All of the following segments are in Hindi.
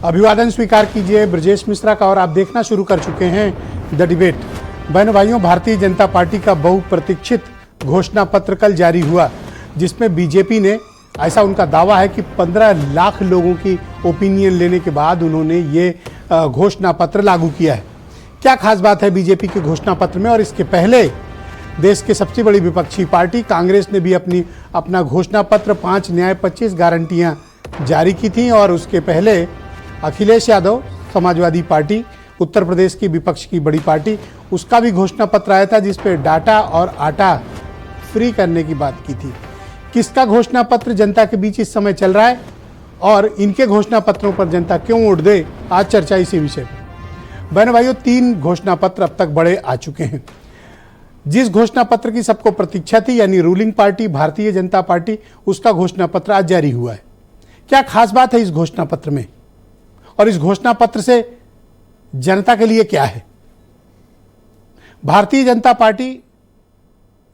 अभिवादन स्वीकार कीजिए ब्रजेश मिश्रा का और आप देखना शुरू कर चुके हैं द डिबेट। बहनों भाइयों, भारतीय जनता पार्टी का बहुप्रतीक्षित घोषणा पत्र कल जारी हुआ, जिसमें बीजेपी ने, ऐसा उनका दावा है कि 15 लाख लोगों की ओपिनियन लेने के बाद उन्होंने ये घोषणा पत्र लागू किया है। क्या खास बात है बीजेपी के घोषणा पत्र में? और इसके पहले देश के सबसे बड़ी विपक्षी पार्टी कांग्रेस ने भी अपना घोषणा पत्र 5 न्याय 25 गारंटियां जारी की थी। और उसके पहले अखिलेश यादव, समाजवादी पार्टी, उत्तर प्रदेश की विपक्ष की बड़ी पार्टी, उसका भी घोषणा पत्र आया था जिसपे डाटा और आटा फ्री करने की बात की थी। किसका घोषणा पत्र जनता के बीच इस समय चल रहा है और इनके घोषणा पत्रों पर जनता क्यों वोट दे, आज चर्चा इसी विषय पर। बहनों भाइयों, 3 घोषणा पत्र अब तक बड़े आ चुके हैं। जिस घोषणा पत्र की सबको प्रतीक्षा थी, यानी ruling party Bharatiya Janata party, उसका घोषणा पत्र आज जारी हुआ है। क्या खास बात है इस घोषणा पत्र में और इस घोषणा पत्र से जनता के लिए क्या है? भारतीय जनता पार्टी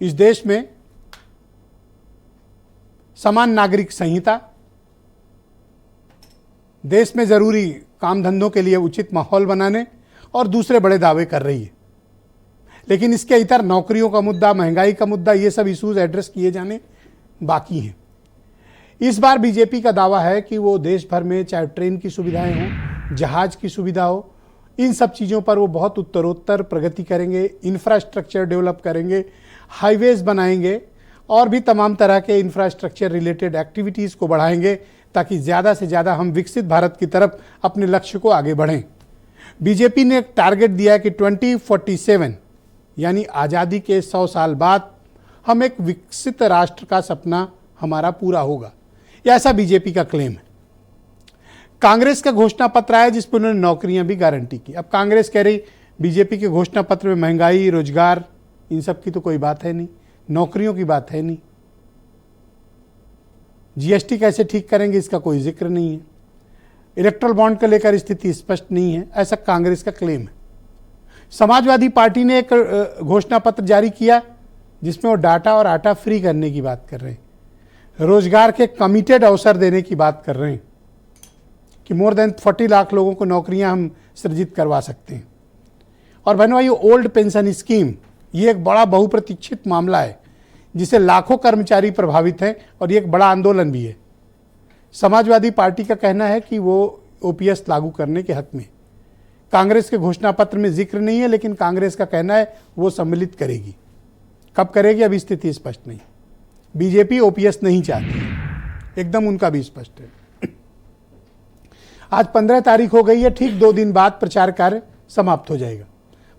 इस देश में समान नागरिक संहिता, देश में जरूरी काम धंधों के लिए उचित माहौल बनाने और दूसरे बड़े दावे कर रही है। लेकिन इसके इतर नौकरियों का मुद्दा, महंगाई का मुद्दा, ये सब इश्यूज एड्रेस किए जाने बाकी हैं। इस बार बीजेपी का दावा है कि वो देश भर में चाहे ट्रेन की सुविधाएं हों, जहाज की सुविधा हो, इन सब चीज़ों पर वो बहुत उत्तरोत्तर प्रगति करेंगे, इंफ्रास्ट्रक्चर डेवलप करेंगे, हाईवेज बनाएंगे और भी तमाम तरह के इंफ्रास्ट्रक्चर रिलेटेड एक्टिविटीज़ को बढ़ाएंगे ताकि ज़्यादा से ज़्यादा हम विकसित भारत की तरफ अपने लक्ष्य को आगे बढ़ें। बीजेपी ने एक टारगेट दिया है कि 2047 यानी आज़ादी के 100 साल बाद हम एक विकसित राष्ट्र का सपना हमारा पूरा होगा, यह ऐसा बीजेपी का क्लेम है। कांग्रेस का घोषणा पत्र आया जिस पर उन्होंने नौकरियां भी गारंटी की। अब कांग्रेस कह रही बीजेपी के घोषणा पत्र में महंगाई, रोजगार, इन सब की तो कोई बात है नहीं, नौकरियों की बात है नहीं, जीएसटी कैसे ठीक करेंगे इसका कोई जिक्र नहीं है, इलेक्ट्रल बॉन्ड को लेकर स्थिति स्पष्ट नहीं है, ऐसा कांग्रेस का क्लेम है। समाजवादी पार्टी ने एक घोषणा पत्र जारी किया जिसमें वो डाटा और आटा फ्री करने की बात कर रहे हैं, रोजगार के कमिटेड अवसर देने की बात कर रहे हैं कि मोर देन 40 लाख लोगों को नौकरियां हम सृजित करवा सकते हैं। और बहनों भाई, ओल्ड पेंशन स्कीम, ये एक बड़ा बहुप्रतीक्षित मामला है जिसे लाखों कर्मचारी प्रभावित हैं और ये एक बड़ा आंदोलन भी है। समाजवादी पार्टी का कहना है कि वो ओपीएस लागू करने के हक में। कांग्रेस के घोषणा पत्र में जिक्र नहीं है, लेकिन कांग्रेस का कहना है वो सम्मिलित करेगी। कब करेगी अभी स्थिति स्पष्ट नहीं। बीजेपी ओपीएस नहीं चाहती, एकदम उनका भी स्पष्ट है। आज 15 तारीख हो गई है, ठीक 2 दिन बाद प्रचार कार्य समाप्त हो जाएगा।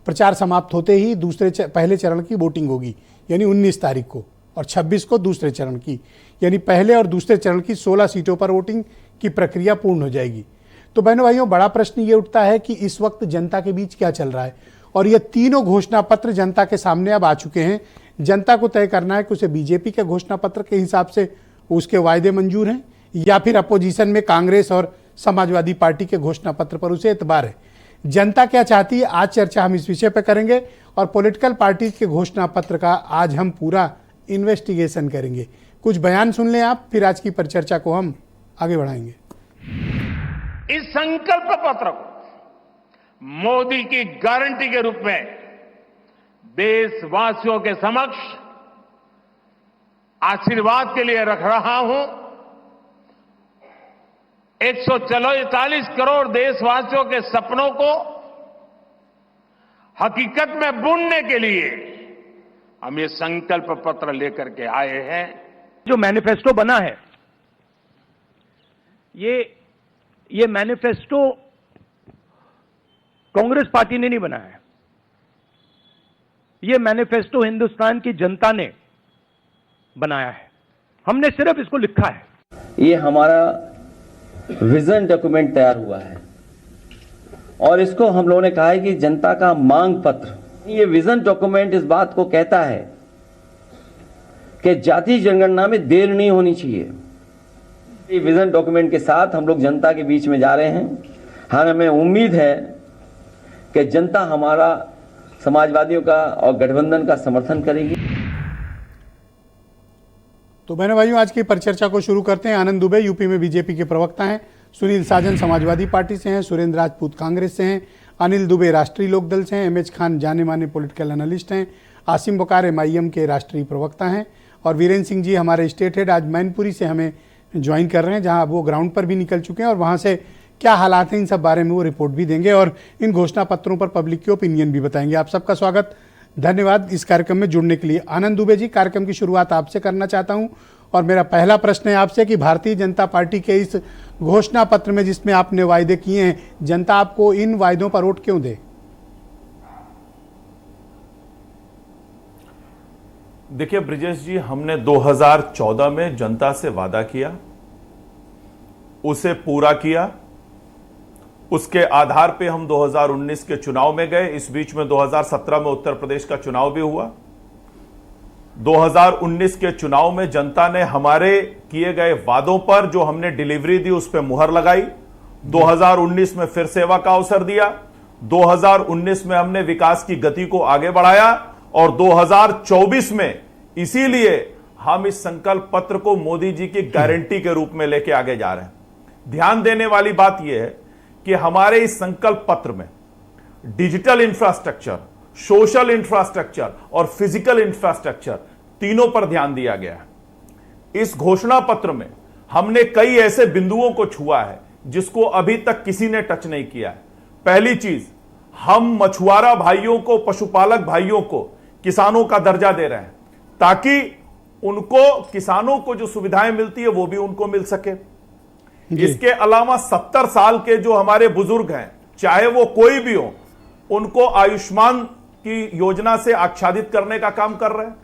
प्रचार समाप्त होते ही पहले चरण की वोटिंग होगी, यानी 19 तारीख को, और 26 को दूसरे चरण की, यानी पहले और दूसरे चरण की 16 सीटों पर वोटिंग की प्रक्रिया पूर्ण हो जाएगी। तो बहनों भाइयों, बड़ा प्रश्न ये उठता है कि इस वक्त जनता के बीच क्या चल रहा है। और ये तीनों घोषणा पत्र जनता के सामने अब आ चुके हैं। जनता को तय करना है कि उसे बीजेपी के घोषणा पत्र के हिसाब से उसके वायदे मंजूर हैं या फिर अपोजिशन में कांग्रेस और समाजवादी पार्टी के घोषणा पत्र पर उसे एतबार है। जनता क्या चाहती है, आज चर्चा हम इस विषय पर करेंगे और पॉलिटिकल पार्टी के घोषणा पत्र का आज हम पूरा इन्वेस्टिगेशन करेंगे। कुछ बयान सुन लें आप, फिर आज की परिचर्चा को हम आगे बढ़ाएंगे। इस संकल्प पत्र को मोदी की गारंटी के रूप में देशवासियों के समक्ष आशीर्वाद के लिए रख रहा हूं। 144 करोड़ देशवासियों के सपनों को हकीकत में बुनने के लिए हम ये संकल्प पत्र लेकर के आए हैं। जो मैनिफेस्टो बना है, ये मैनिफेस्टो कांग्रेस पार्टी ने नहीं बनाया है। ये मैनिफेस्टो हिंदुस्तान की जनता ने बनाया है। हमने सिर्फ इसको लिखा है। ये हमारा विजन डॉक्यूमेंट तैयार हुआ है और इसको हम लोगों ने कहा है कि जनता का मांग पत्र। ये विजन डॉक्यूमेंट इस बात को कहता है कि जाति जनगणना में देर नहीं होनी चाहिए। ये विजन डॉक्यूमेंट के साथ हम लोग जनता के बीच में जा रहे हैं। हमें उम्मीद है कि जनता हमारा, समाजवादियों का और गठबंधन का समर्थन करेगी। तो बहनों भाइयों, आज की परिचर्चा को शुरू करते हैं। आनंद दुबे यूपी में बीजेपी के प्रवक्ता हैं, सुनील साजन समाजवादी पार्टी से हैं, सुरेंद्र राजपूत कांग्रेस से हैं, अनिल दुबे राष्ट्रीय लोकदल से हैं, एमएच खान जाने माने पॉलिटिकल एनालिस्ट हैं, आसिम बकार एमआईएम के राष्ट्रीय प्रवक्ता हैं और वीरेंद्र सिंह जी हमारे स्टेट हेड आज मैनपुरी से हमें ज्वाइन कर रहे हैं, जहां वो ग्राउंड पर भी निकल चुके हैं और वहां से क्या हालात हैं इन सब बारे में वो रिपोर्ट भी देंगे और इन घोषणा पत्रों पर पब्लिक की ओपिनियन भी बताएंगे। आप सबका स्वागत, धन्यवाद इस कार्यक्रम में जुड़ने के लिए। आनंद दुबे जी, कार्यक्रम की शुरुआत आपसे करना चाहता हूं और मेरा पहला प्रश्न है आपसे कि भारतीय जनता पार्टी के इस घोषणा पत्र में जिसमें आपने वायदे किए हैं, जनता आपको इन वायदों पर वोट क्यों दे? देखिए ब्रिजेश जी, हमने 2014 में जनता से वादा किया, उसे पूरा किया। उसके आधार पे हम 2019 के चुनाव में गए। इस बीच में 2017 में उत्तर प्रदेश का चुनाव भी हुआ। 2019 के चुनाव में जनता ने हमारे किए गए वादों पर जो हमने डिलीवरी दी उस पर मुहर लगाई। 2019 में फिर सेवा का अवसर दिया। 2019 में हमने विकास की गति को आगे बढ़ाया और 2024 में इसीलिए हम इस संकल्प पत्र को मोदी जी की गारंटी के रूप में लेके आगे जा रहे हैं। ध्यान देने वाली बात यह है कि हमारे इस संकल्प पत्र में डिजिटल इंफ्रास्ट्रक्चर, सोशल इंफ्रास्ट्रक्चर और फिजिकल इंफ्रास्ट्रक्चर तीनों पर ध्यान दिया गया है। इस घोषणा पत्र में हमने कई ऐसे बिंदुओं को छुआ है जिसको अभी तक किसी ने टच नहीं किया है। पहली चीज, हम मछुआरा भाइयों को, पशुपालक भाइयों को किसानों का दर्जा दे रहे हैं ताकि उनको, किसानों को जो सुविधाएं मिलती है वो भी उनको मिल सके। इसके अलावा 70 साल के जो हमारे बुजुर्ग हैं, चाहे वो कोई भी हो, उनको आयुष्मान की योजना से आच्छादित करने का काम कर रहे हैं।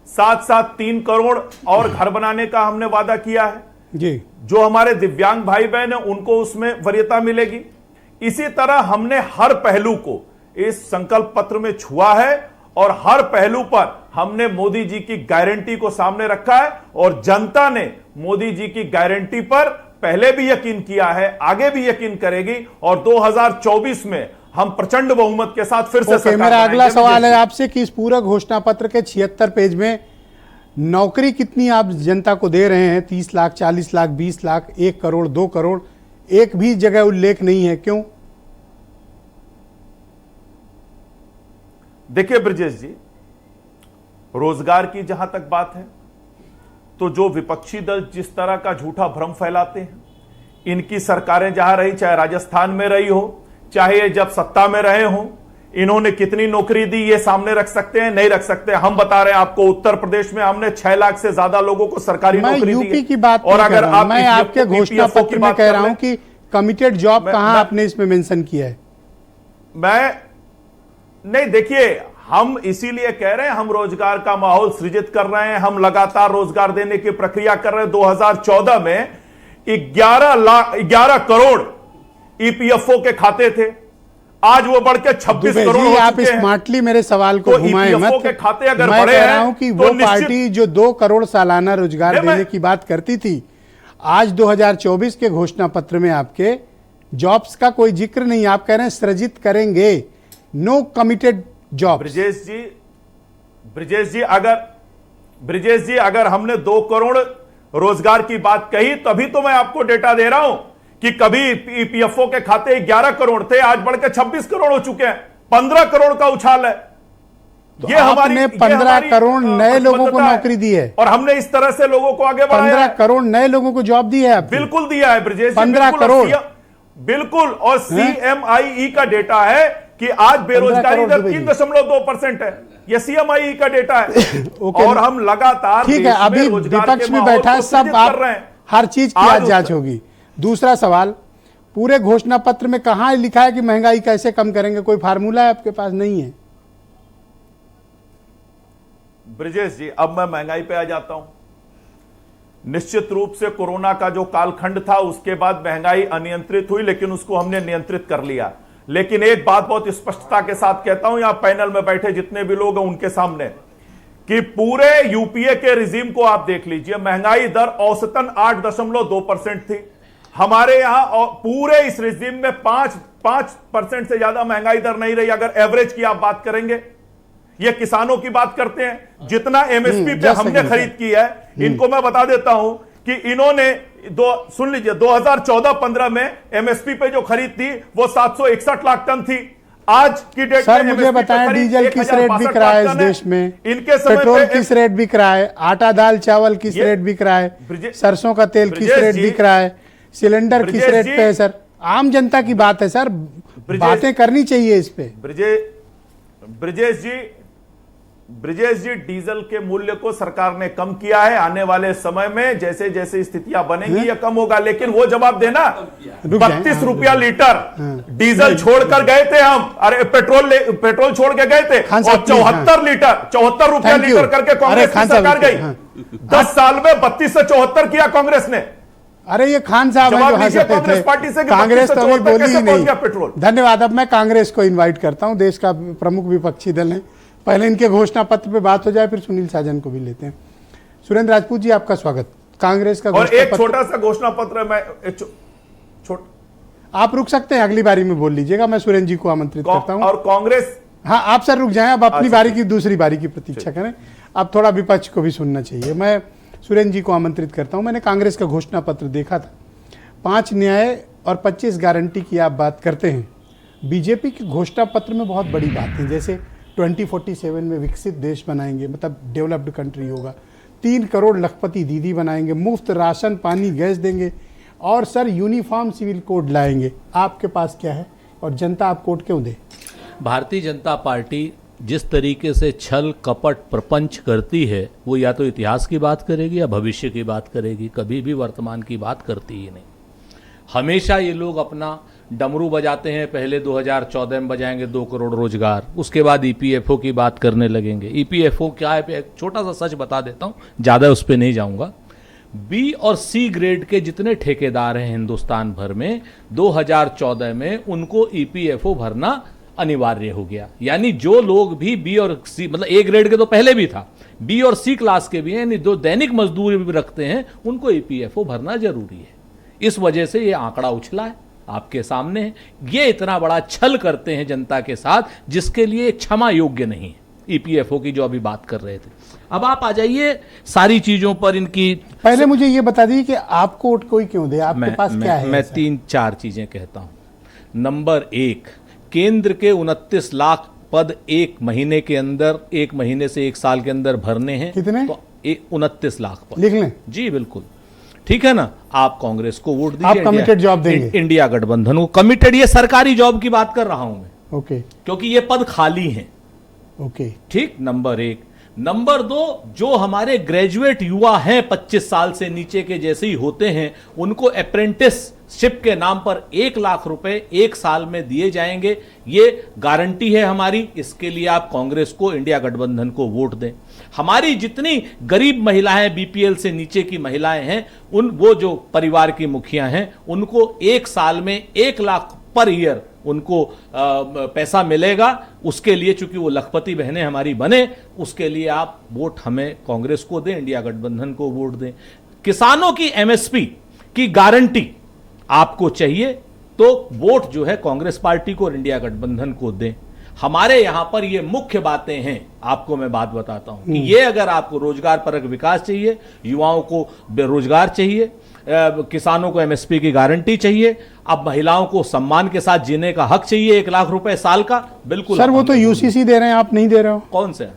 साथ साथ 3 करोड़ और घर बनाने का हमने वादा किया है जी। जो हमारे दिव्यांग भाई बहन हैं उनको उसमें वरीयता मिलेगी। इसी तरह हमने हर पहलू को इस संकल्प पत्र में छुआ है और हर पहलू पर हमने मोदी जी की गारंटी को सामने रखा है और जनता ने मोदी जी की गारंटी पर पहले भी यकीन किया है, आगे भी यकीन करेगी और 2024 में हम प्रचंड बहुमत के साथ फिर से सरकार मेरा अगला बनाएंगे। सवाल है आपसे कि इस पूरा घोषणा पत्र के 76 पेज में नौकरी कितनी आप जनता को दे रहे हैं? 30 लाख, 40 लाख, 20 लाख, 1 करोड़, 2 करोड़, एक भी जगह उल्लेख नहीं है, क्यों? देखिए ब्रजेश जी, रोजगार की जहां तक बात है तो जो विपक्षी दल जिस तरह का झूठा भ्रम फैलाते हैं, इनकी सरकारें जहां रही, चाहे राजस्थान में रही हो, चाहे जब सत्ता में रहे हो, इन्होंने कितनी नौकरी दी ये सामने रख सकते हैं? नहीं रख सकते। हम बता रहे हैं आपको, उत्तर प्रदेश में हमने 6 लाख से ज्यादा लोगों को सरकारी नौकरी दी है। मैं यूपी की बात और अगर आप मैं आपके घोषणा पत्र में कह रहा हूं कि कमिटेड जॉब कहां आपने इसमें मेंशन किया है? मैं नहीं, देखिए, हम इसीलिए कह रहे हैं, हम रोजगार का माहौल सृजित कर रहे हैं, हम लगातार रोजगार देने की प्रक्रिया कर रहे हैं। 2014 में 11 करोड़ ईपीएफओ के खाते थे, आज वो बढ़ के 26 करोड़ हो आप चुके हैं। स्मार्टली मेरे सवाल को तो घुमाएं मत। के खाते अगर मैं बढ़े कह रहा हूं कि तो वो पार्टी जो 2 करोड़ सालाना रोजगार देने की बात करती थी, आज 2024 के घोषणा पत्र में आपके जॉब्स का कोई जिक्र नहीं। आप कह रहे हैं सृजित करेंगे, नो कमिटेड जॉब। ब्रिजेश जी, अगर हमने 2 करोड़ रोजगार की बात कही तभी तो मैं आपको डेटा दे रहा हूं कि कभी ईपीएफओ के खाते 11 करोड़ थे, आज बढ़ के 26 करोड़ हो चुके हैं। 15 करोड़ का उछाल है। तो ये आपने 15 करोड़ नए लोगों को नौकरी दी है और हमने इस तरह से लोगों को आगे बढ़ाया। 15 करोड़ नए लोगों को जॉब दी है आपने? बिल्कुल दिया है ब्रिजेश, 15 करोड़ बिल्कुल। और सीएमआई का डेटा है कि आज बेरोजगारी दर 3.2% है। यह सीएमआई का डेटा है। और हम लगातार, ठीक है, अभी विपक्ष में बैठा है, सब आप हर चीज की आज जांच होगी। दूसरा सवाल, पूरे घोषणा पत्र में कहां लिखा है कि महंगाई कैसे कम करेंगे? कोई फार्मूला है आपके पास? नहीं है। ब्रिजेश जी, अब मैं महंगाई पे आ जाता हूं। निश्चित रूप से कोरोना का जो कालखंड था उसके बाद महंगाई अनियंत्रित हुई, लेकिन उसको हमने नियंत्रित कर लिया। लेकिन एक बात बहुत स्पष्टता के साथ कहता हूं, यहां पैनल में बैठे जितने भी लोग हैं उनके सामने, कि पूरे यूपीए के रिजीम को आप देख लीजिए, महंगाई दर औसतन 8.2% थी। हमारे यहां और पूरे इस रिजीम में 5% से ज्यादा महंगाई दर नहीं रही, अगर एवरेज की आप बात करेंगे। ये किसानों की बात करते हैं। जितना एमएसपी पे just हमने second, खरीद की है, इनको मैं बता देता हूं कि इन्होंने सुन लीजिए 2014-15 में एमएसपी पे जो खरीद थी वो 761 लाख टन थी। आज की डेट सर में मुझे MSP पे बताएं खरीद डीजल किस रेट 1062 बिक रहा है इस लाख टन देश में, इनके समय पेट्रोल पे किस रेट बिक रहा है, आटा दाल चावल किस ये रेट बिक रहा है, ब्रिजे- सरसों का तेल किस ब्रिजेश रेट जी- बिक रहा है, सिलेंडर किस ब्रिजेश रेट जी- पे है सर। आम जनता की बात है सर, बातें करनी चाहिए इस पे। ब्रिजेश जी डीजल के मूल्य को सरकार ने कम किया है। आने वाले समय में जैसे जैसे स्थितियां बनेंगी या कम होगा, लेकिन वो जवाब देना। रुक जाएं, 32 हाँ, रुपया लीटर डीजल छोड़कर गए थे हम, अरे पेट्रोल छोड़ के गए थे, खान और साहब, 74 रुपया Thank you. लीटर करके अरे कांग्रेस की खान साहब, सरकार गई। हाँ। 10 साल में 32 से 74 किया कांग्रेस ने। अरे ये खान साहब हैं जवाब जो हंस लीजिए रहे कांग्रेस थे। पार्टी से कि कांग्रेस 32 तो से अभी 74 बोली ही कैसे पहुंच गया नहीं। पेट्रोल? धन्यवाद। अब मैं कांग्रेस को इनवाइट करता हूं, देश का प्रमुख विपक्षी दल है। पहले इनके घोषणा पत्र पे बात हो जाए, फिर सुनील साजन को भी लेते हैं। सुरेंद्र राजपूत जी आपका स्वागत। कांग्रेस का और घोषणा एक पत्र- छोटा सा घोषणा पत्र मैं आप रुक सकते हैं, अगली बारी में बोल लीजिएगा, मैं सुरेंद्र जी को आमंत्रित करता हूं। और कांग्रेस हाँ आप सर रुक जाएं, अब अपनी अच्छा, बारी की दूसरी बारी की प्रतीक्षा करें। अब थोड़ा विपक्ष को भी सुनना चाहिए। मैं सुरेंद्र जी को आमंत्रित करता हूं। मैंने कांग्रेस का घोषणा पत्र देखा था, 5 न्याय और 25 गारंटी की आप बात करते हैं। बीजेपी के घोषणा पत्र में बहुत बड़ी बातें, जैसे 2047 में विकसित देश बनाएंगे, मतलब डेवलप्ड कंट्री होगा, 3 करोड़ लखपति दीदी बनाएंगे, मुफ्त राशन पानी गैस देंगे, और सर यूनिफॉर्म सिविल कोड लाएंगे। आपके पास क्या है और जनता आप कोड क्यों दे? भारतीय जनता पार्टी जिस तरीके से छल कपट प्रपंच करती है, वो या तो इतिहास की बात करेगी या भविष्य की बात करेगी, कभी भी वर्तमान की बात करती ही नहीं। हमेशा ये लोग अपना डमरू बजाते हैं, पहले 2014 में बजाएंगे 2 करोड़ रोजगार, उसके बाद ईपीएफओ की बात करने लगेंगे। ईपीएफओ क्या है, एक छोटा सा सच बता देता हूँ, ज़्यादा उस पर नहीं जाऊँगा। बी और सी ग्रेड के जितने ठेकेदार हैं हिंदुस्तान भर में, 2014 में उनको ईपीएफओ भरना अनिवार्य हो गया। यानी जो लोग भी बी और सी, मतलब ए ग्रेड के तो पहले भी था, बी और सी क्लास के भी हैं, यानी जो दैनिक मजदूरी भी रखते हैं, उनको ईपीएफओ भरना जरूरी है। इस वजह से ये आंकड़ा उछला है, आपके सामने है। ये इतना बड़ा छल करते हैं जनता के साथ, जिसके लिए क्षमा योग्य नहीं है। ईपीएफओ की जो अभी बात कर रहे थे, अब आप आ जाइए सारी चीजों पर इनकी। पहले मुझे ये बता दीजिए कि आपको वोट कोई क्यों दे, आपके पास क्या है? मैं ऐसा? 3-4 चीजें कहता हूं। नंबर 1, केंद्र के 29 लाख पद एक महीने के अंदर, एक महीने से एक साल के अंदर भरने हैं। कितने? तो 29 लाख पद लिख लें। जी बिल्कुल, ठीक है ना। आप कांग्रेस को वोट दीजिए, आप कमिटेड जॉब देंगे? इंडिया गठबंधन को कमिटेड, ये सरकारी जॉब की बात कर रहा हूं मैं, ओके क्योंकि ये पद खाली हैं। ओके ठीक, नंबर 1। नंबर 2, जो हमारे ग्रेजुएट युवा हैं 25 साल से नीचे के जैसे ही होते हैं, उनको अप्रेंटिसशिप के नाम पर 1 लाख रुपए 1 साल में दिए जाएंगे। ये गारंटी है हमारी। इसके लिए आप कांग्रेस को, इंडिया गठबंधन को वोट दें। हमारी जितनी गरीब महिलाएं, बीपीएल से नीचे की महिलाएं हैं, वो जो परिवार की मुखिया हैं, उनको 1 साल में 1 लाख पर ईयर उनको पैसा मिलेगा। उसके लिए, चूंकि वो लखपति बहनें हमारी बने, उसके लिए आप वोट हमें कांग्रेस को दें, इंडिया गठबंधन को वोट दें। किसानों की एमएसपी की गारंटी आपको चाहिए, तो वोट जो है कांग्रेस पार्टी को और इंडिया गठबंधन को दें। हमारे यहां पर ये मुख्य बातें हैं। आपको मैं बात बताता हूं कि ये, अगर आपको रोजगार परक विकास चाहिए, युवाओं को बेरोजगार चाहिए, किसानों को एमएसपी की गारंटी चाहिए, अब महिलाओं को सम्मान के साथ जीने का हक चाहिए, 1 लाख रुपए साल का, बिल्कुल। सर वो तो यूसीसी दे रहे हैं, आप नहीं दे रहे हो। कौन से?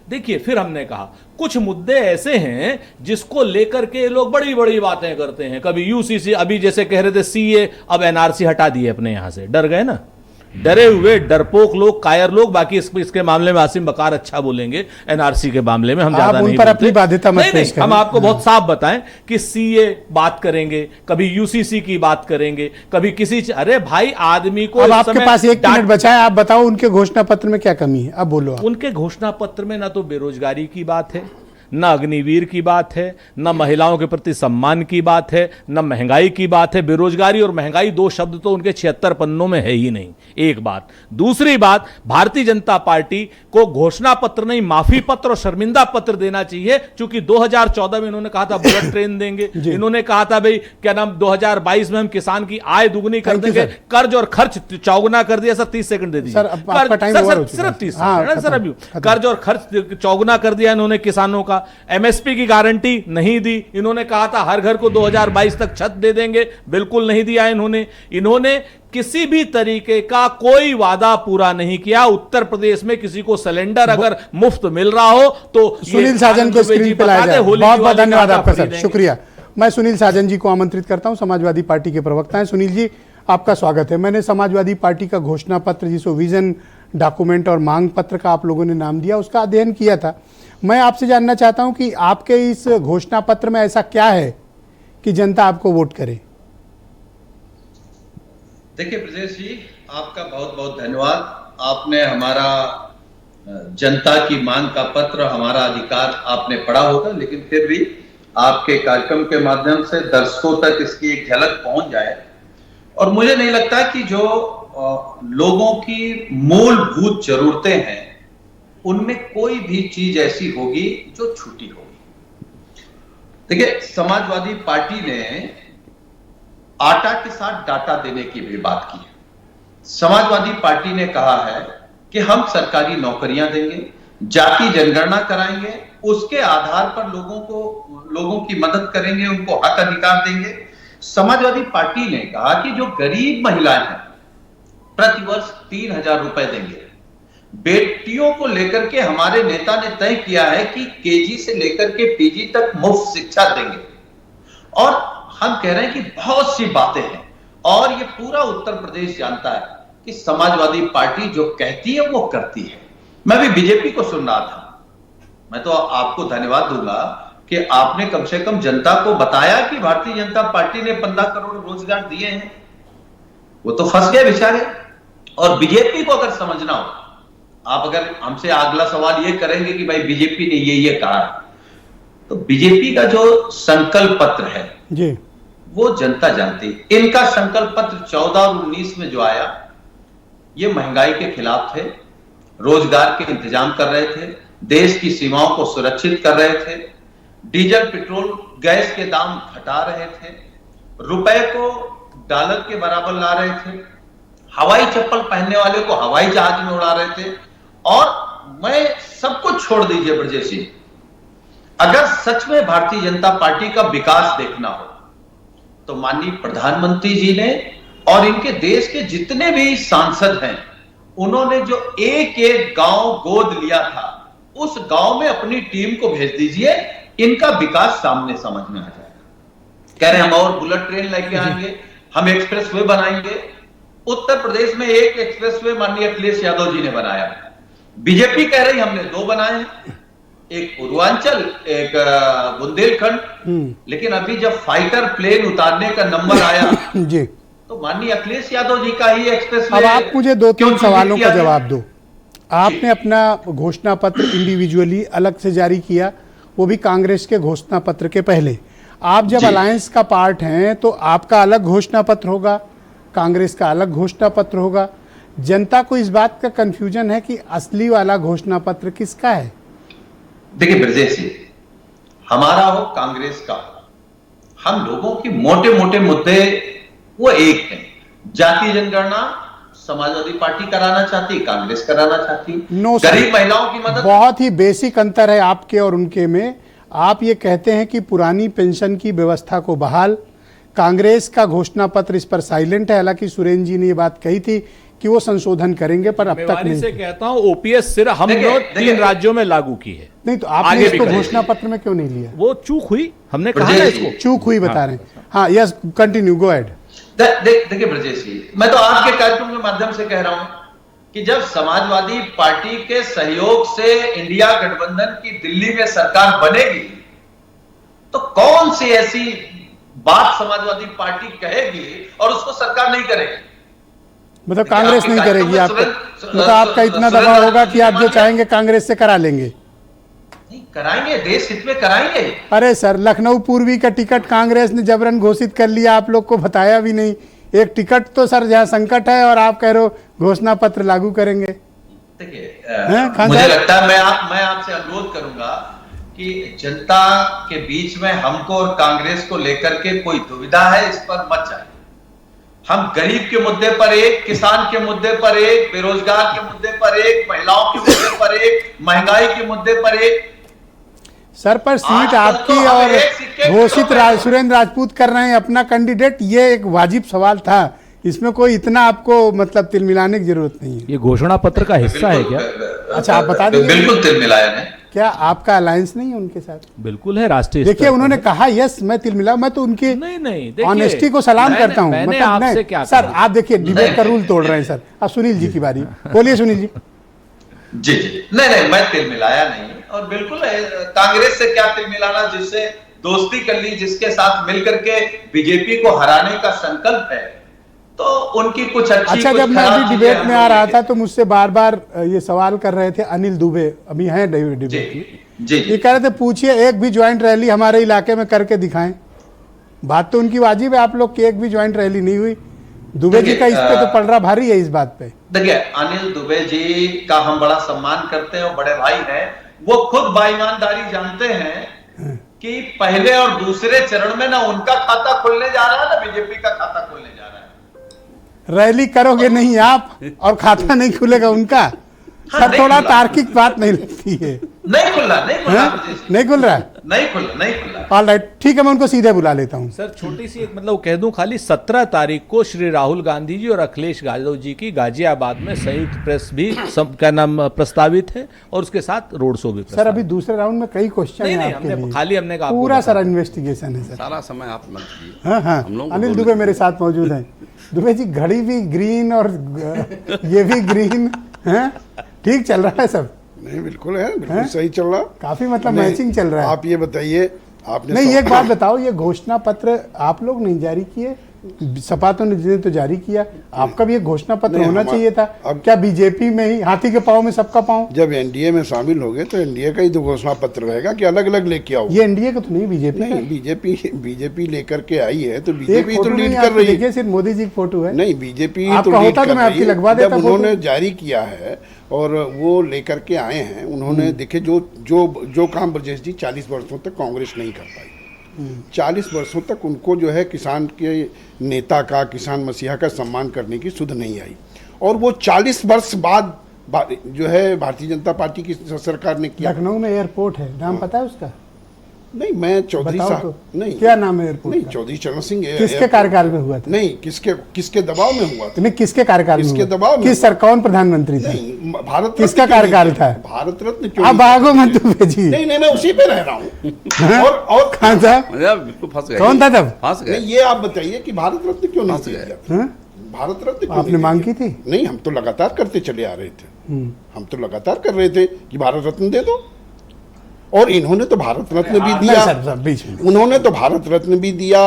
देखिए, फिर हमने कहा कुछ मुद्दे ऐसे हैं जिसको लेकर के लोग बड़ी बड़ी बातें करते हैं। कभी यूसीसी, अभी जैसे कह रहे थे सीए, अब एनआरसी हटा दिए अपने यहां से, डर गए ना, डरे हुए डरपोक लोग, कायर लोग। बाकी इसके मामले में आसिम बकार अच्छा बोलेंगे, एनआरसी के मामले में हम ज्यादा नहीं बोलते। अपनी बाध्यता मत पेश करें। हम आपको बहुत साफ बताएं कि सीए बात करेंगे, कभी यूसीसी की बात करेंगे, कभी किसी। अरे भाई, आदमी को अब आपके पास 1 मिनट बचा है, आप बताओ उनके घोषणा पत्र में क्या कमी है, अब बोलो आप। उनके घोषणा पत्र में ना तो बेरोजगारी की बात है, न अग्निवीर की बात है, न महिलाओं के प्रति सम्मान की बात है, न महंगाई की बात है। बेरोजगारी और महंगाई दो शब्द तो उनके 76 पन्नों में है ही नहीं। एक बात। दूसरी बात, भारतीय जनता पार्टी को घोषणा पत्र नहीं, माफी पत्र और शर्मिंदा पत्र देना चाहिए, क्योंकि 2014 में इन्होंने कहा था बुलेट ट्रेन देंगे, इन्होंने कहा था भाई क्या नाम 2022 में हम किसान की आय दुगनी कर देंगे, कर्ज और खर्च चौगुना कर दिया। सर 30 सेकंड दे दीजिए सिर्फ 30 सेकंड सर। अभी कर्ज और खर्च चौगुना कर दिया इन्होंने किसानों का। एमएसपी की गारंटी नहीं दी, इन्होंने कहा था हर घर को 2022 तक छत दे देंगे, बिल्कुल नहीं दिया इन्होंने किसी भी तरीके का कोई वादा पूरा नहीं किया। उत्तर प्रदेश में किसी को सिलेंडर अगर मुफ्त मिल रहा हो तो सुनील साजन को स्क्रीन पे लाया जाए। बहुत बहुत धन्यवाद आपका सर, शुक्रिया। मैं सुनील साजन जी को आमंत्रित करता हूं, समाजवादी पार्टी के प्रवक्ता हैं। सुनील जी, आपका स्वागत है। मैंने समाजवादी पार्टी का घोषणा पत्र, जिसको विजन डॉक्यूमेंट और मांग पत्र का आप लोगों ने नाम दिया, उसका अध्ययन किया था। मैं आपसे जानना चाहता हूं कि आपके इस घोषणा पत्र में ऐसा क्या है कि जनता आपको वोट करे? देखिए ब्रजेश जी, आपका बहुत बहुत धन्यवाद। आपने हमारा जनता की मांग का पत्र, हमारा अधिकार आपने पढ़ा होगा, लेकिन फिर भी आपके कार्यक्रम के माध्यम से दर्शकों तक इसकी एक झलक पहुंच जाए। और मुझे नहीं लगता कि जो लोगों की मूलभूत जरूरतें हैं उनमें कोई भी चीज ऐसी होगी जो छूटी होगी। देखिए, समाजवादी पार्टी ने आटा के साथ डाटा देने की भी बात की है। समाजवादी पार्टी ने कहा है कि हम सरकारी नौकरियां देंगे, जाति जनगणना कराएंगे, उसके आधार पर लोगों की मदद करेंगे, उनको हक अधिकार देंगे। समाजवादी पार्टी ने कहा कि जो गरीब महिलाएं हैं प्रतिवर्ष 3000 रुपए देंगे। बेटियों को लेकर के हमारे नेता ने तय किया है कि केजी से लेकर के पीजी तक मुफ्त शिक्षा देंगे। और हम कह रहे हैं कि बहुत सी बातें हैं और ये पूरा उत्तर प्रदेश जानता है कि समाजवादी पार्टी जो कहती है वो करती है। मैं भी बीजेपी को सुन रहा था। मैं तो आपको धन्यवाद दूंगा कि आपने कम से कम जनता को बताया कि भारतीय जनता पार्टी ने 15 करोड़ रोजगार दिए हैं। वो तो फंस गए बेचारे। और बीजेपी को अगर समझना हो, आप अगर हमसे अगला सवाल ये करेंगे कि भाई बीजेपी ने ये कहा है, तो बीजेपी का जो संकल्प पत्र है जी, वो जनता जानती है। इनका संकल्प पत्र 14 और 19 में जो आया, ये महंगाई के खिलाफ थे, रोजगार के इंतजाम कर रहे थे, देश की सीमाओं को सुरक्षित कर रहे थे, डीजल पेट्रोल गैस के दाम घटा रहे थे, रुपए को डॉलर के बराबर ला रहे थे, हवाई चप्पल पहनने वाले को हवाई जहाज में उड़ा रहे थे। और मैं सब कुछ छोड़ दीजिए ब्रजेश जी, अगर सच में भारतीय जनता पार्टी का विकास देखना हो तो माननीय प्रधानमंत्री जी ने और इनके देश के जितने भी सांसद हैं, उन्होंने जो एक एक गांव गोद लिया था, उस गांव में अपनी टीम को भेज दीजिए, इनका विकास सामने समझ में आ जाएगा। कह रहे हम और बुलेट ट्रेन लेके आएंगे, हम एक्सप्रेस वे बनाएंगे। उत्तर प्रदेश में एक एक्सप्रेस वे माननीय अखिलेश यादव जी ने बनाया। बीजेपी कह रही हमने 2 बनाए हैं, एक पूर्वांचल, एक बुंदेलखंड। लेकिन अभी जब फाइटर प्लेन उतारने का नंबर आया जी, तो माननीय अखिलेश यादव जी का ही एक्सप्रेस वे। अब आप मुझे 2-3 सवालों का जवाब दो। आपने अपना घोषणा पत्र इंडिविजुअली अलग से जारी किया, वो भी कांग्रेस के घोषणा पत्र के पहले। आप जब अलायंस का पार्ट हैं तो आपका अलग घोषणा पत्र होगा, कांग्रेस का अलग घोषणा पत्र होगा। जनता को इस बात का कंफ्यूजन है कि असली वाला घोषणा पत्र किसका है। देखिए ब्रजेश जी, हमारा हो कांग्रेस का हो, हम लोगों की मोटे मोटे मुद्दे वो एक हैं। जाति जनगणना समाजवादी पार्टी कराना चाहती, कांग्रेस कराना चाहती। गरीब महिलाओं की मदद। बहुत ही बेसिक अंतर है आपके और उनके में। आप ये कहते हैं कि पुरानी पेंशन की व्यवस्था को बहाल, कांग्रेस का घोषणा पत्र इस पर साइलेंट है। हालांकि सुरेंद्र जी ने ये बात कही थी कि वो संशोधन करेंगे, पर अब तक नहीं। से कहता हूं ओपीएस सिर्फ हम लोग 3 राज्यों में लागू की है। नहीं तो आपने इसको घोषणा पत्र में क्यों नहीं लिया? वो चूक हुई, हमने कहा ना इसको चूक हुई बता रहे हैं। हाँ, यस, कंटिन्यू, गो अहेड। देखिए ब्रजेश जी, मैं तो आपके कार्यक्रम के माध्यम से कह रहा हूं कि जब समाजवादी पार्टी के सहयोग से इंडिया गठबंधन की दिल्ली में सरकार बनेगी, तो कौन सी ऐसी बात समाजवादी पार्टी कहेगी और उसको सरकार नहीं करेगी? मतलब कांग्रेस नहीं करेगी आपको? मतलब आपका इतना दबाव होगा कि आप जो चाहेंगे कांग्रेस से करा लेंगे? नहीं कराएंगे, देश हित में कराएंगे। अरे सर, लखनऊ पूर्वी का टिकट कांग्रेस ने जबरन घोषित कर लिया, आप लोग को बताया भी नहीं। एक टिकट तो सर जहाँ संकट है और आप कह रहे हो घोषणा पत्र लागू करेंगे। देखिए मुझे लगता है मैं आपसे अनुरोध करूंगा कि जनता के बीच में हमको और कांग्रेस को लेकर के कोई दुविधा है, इस पर मत जाए। हम गरीब के मुद्दे पर एक, किसान के मुद्दे पर एक, बेरोजगार के मुद्दे पर एक, महिलाओं के मुद्दे पर एक, महंगाई के मुद्दे पर एक। सर पर सीट आपकी और घोषित सुरेंद्र राजपूत कर रहे हैं अपना कैंडिडेट, ये एक वाजिब सवाल था, इसमें कोई इतना आपको मतलब तिल मिलाने की जरूरत नहीं है। ये घोषणा पत्र का हिस्सा है क्या? अच्छा आप बता दीजिए। बिल्कुल तिल मिलाया नहीं। क्या आपका अलायंस नहीं है उनके साथ? बिल्कुल है, राष्ट्रीय देखिए उन्होंने कहा यस मैं तिल मिला, मैं तो उनकी नहीं ऑनेस्टी को सलाम करता हूं। मैंने मतलब आपसे क्या सर आप देखिए डिबेट का रूल तोड़ रहे हैं सर। अब सुनील जी की बारी, बोलिए सुनील जी। जी नहीं मैं तिल मिलाया नहीं, और बिल्कुल कांग्रेस से क्या तिल मिलाना, जिससे दोस्ती कर ली, जिसके साथ मिलकर के बीजेपी को हराने का संकल्प है, तो उनकी कुछ अच्छी अच्छा जब मैं अभी डिबेट में आ रहा था तो मुझसे बार बार ये सवाल कर रहे थे अनिल दुबे, अभी हैं डिबेट में, जी ये कह रहे थे पूछिए एक भी ज्वाइंट रैली हमारे इलाके में करके दिखाएं। बात तो उनकी वाजिब है, आप लोग की एक भी ज्वाइंट रैली नहीं हुई। दुबे जी का इस पे तो पलड़ा भारी है इस बात पे। देखिए अनिल दुबे जी का हम बड़ा सम्मान करते हैं और बड़े भाई हैं, वो खुद बाईमानदारी जानते हैं कि पहले और दूसरे चरण में ना उनका खाता खुलने जा रहा है ना बीजेपी का खाता खुलने जा रहा है। रैली करोगे नहीं आप और खाता नहीं खुलेगा उनका। हाँ, सर थोड़ा खुला। तार्किक बात नहीं लगती है। नहीं खुल रहा नहीं खुल रहा है। नहीं खुला। ऑलराइट ठीक है, मैं उनको सीधे बुला लेता हूँ। सर छोटी सी एक मतलब कह दूं खाली 17 तारीख को श्री राहुल गांधी जी और अखिलेश यादव जी की गाजियाबाद में संयुक्त प्रेस भी क्या नाम प्रस्तावित है, और उसके साथ रोड शो भी। सर अभी दूसरे राउंड में कई क्वेश्चन नहीं, हैं नहीं, आपके हमने लिए। खाली हमने कहा पूरा सारा इन्वेस्टिगेशन है सर। सारा समय आप मत कीजिए। हाँ हाँ अनिल दुबे मेरे साथ मौजूद हैं। दुबे जी घड़ी भी ग्रीन और ये भी ग्रीन है, ठीक चल रहा है सब? नहीं बिल्कुल है, बिल्कुल सही चल रहा। काफी मतलब मैचिंग चल रहा है। आप ये बताइए, आपने नहीं एक बात बताओ, ये घोषणा पत्र आप लोग नहीं जारी किए, सपा ने तो जारी किया, आपका भी एक घोषणा पत्र होना चाहिए था। अब क्या बीजेपी में ही हाथी के पांव में सबका पांव? जब एनडीए में शामिल हो गए तो एनडीए का ही तो घोषणा पत्र रहेगा कि अलग अलग लेके आओ। ये एनडीए का तो नहीं, बीजेपी नहीं, बीजेपी लेकर के आई है तो बीजेपी तो लीड कर रही है। सिर्फ मोदी जी की फोटो है। नहीं बीजेपी तो लीड कर रही है। जब उन्होंने जारी किया है और वो लेकर के आए हैं, उन्होंने देखे जो काम ब्रजेश जी 40 वर्षों तक कांग्रेस नहीं कर पाई, 40 वर्षों तक उनको जो है किसान के नेता का, किसान मसीहा का सम्मान करने की सुध नहीं आई, और वो 40 वर्ष बाद जो है भारतीय जनता पार्टी की सरकार ने किया। लखनऊ में एयरपोर्ट है, नाम पता है उसका? नहीं मैं चौधरी साहब तो, नहीं क्या नाम है एयरपोर्ट? नहीं चौधरी चरण सिंह। किसके कार्यकाल में हुआ था? नहीं किसके दबाव में हुआ था? नहीं किसके कार्यकाल में? किसके दबाव में? किस सर कौन प्रधानमंत्री थे? नहीं भारत किसका कार्यकाल था? भारत रत्न क्यों? अब आगो मत दुबे जी। नहीं मैं उसी पे रह रहा हूँ। और कौन था? बिल्कुल फंस गए। कौन था तब? फंस गए। ये आप बताइए कि भारत रत्न क्यों नहीं दिया? भारत रत्न आपने मांग की थी? नहीं हम तो लगातार करते चले आ रहे थे, हम तो लगातार कर रहे थे कि भारत रत्न दे दो, और इन्होंने तो भारत रत्न भी दिया। उन्होंने तो भारत रत्न भी दिया,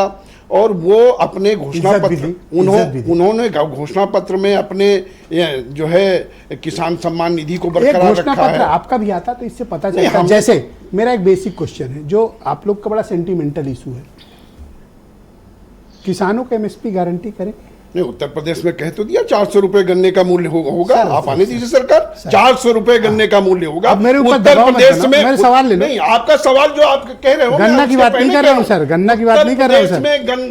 और वो अपने घोषणा पत्र उन्होंने घोषणा पत्र में अपने जो है किसान सम्मान निधि को बरकरार रखा है। आपका भी आता तो इससे पता चलता। जैसे मेरा एक बेसिक क्वेश्चन है जो आप लोग का बड़ा सेंटिमेंटल इशू है, किसानों को एमएसपी गारंटी करें? नहीं उत्तर प्रदेश में कह तो दिया 400 रुपए गन्ने का मूल्य होगा। आप आने दीजिए सरकार, 400 रुपए गन्ने का मूल्य होगा उत्तर प्रदेश में। मेरे सवाल ले लो। नहीं आपका सवाल जो आप कह रहे हो, गन्ना की बात नहीं कर रहा हूँ सर, गन्ना की बात नहीं कर रहा हूँ सर।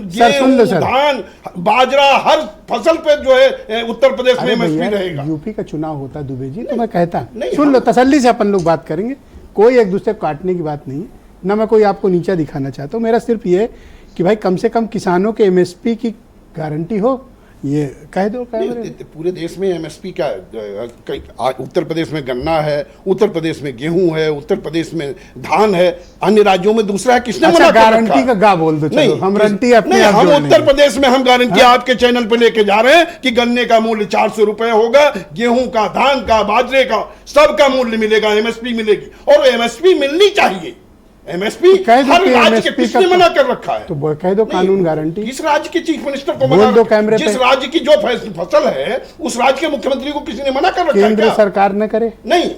गेहूं, धान, बाजरा, हर फसल पे जो है उत्तर प्रदेश में एमएसपी रहेगा। यूपी का चुनाव होता दुबे जी तो मैं कहता, सुन लो तसल्ली से अपन लोग बात करेंगे, कोई एक दूसरे को काटने की बात नहीं है, ना मैं कोई आपको नीचा दिखाना चाहता हूँ। मेरा सिर्फ ये कि भाई कम से कम किसानों के एमएसपी की गारंटी हो, ये कह दो। पूरे देश में एमएसपी का, उत्तर प्रदेश में गन्ना है, उत्तर प्रदेश में गेहूं है, उत्तर प्रदेश में धान है, अन्य राज्यों में दूसरा है। किसने मना कर रखा? गारंटी का गा बोल दो, चलो हम गारंटी अपने आप हम उत्तर प्रदेश में हम गारंटी आपके चैनल पे लेके जा रहे हैं कि गन्ने का मूल्य 400 रुपए होगा, गेहूं का, धान का, बाजरे का, सबका मूल्य मिलेगा, एमएसपी मिलेगी, और एमएसपी मिलनी चाहिए। एमएसपी हर राज्य के किसने मना कर रखा है? तो कह दो कानून गारंटी। किस राज्य के चीफ मिनिस्टर को मना? दो कैमरे जिस राज्य की जो फसल है उस राज्य के मुख्यमंत्री को किसी ने मना कर रखा है? केंद्र सरकार ने करे? नहीं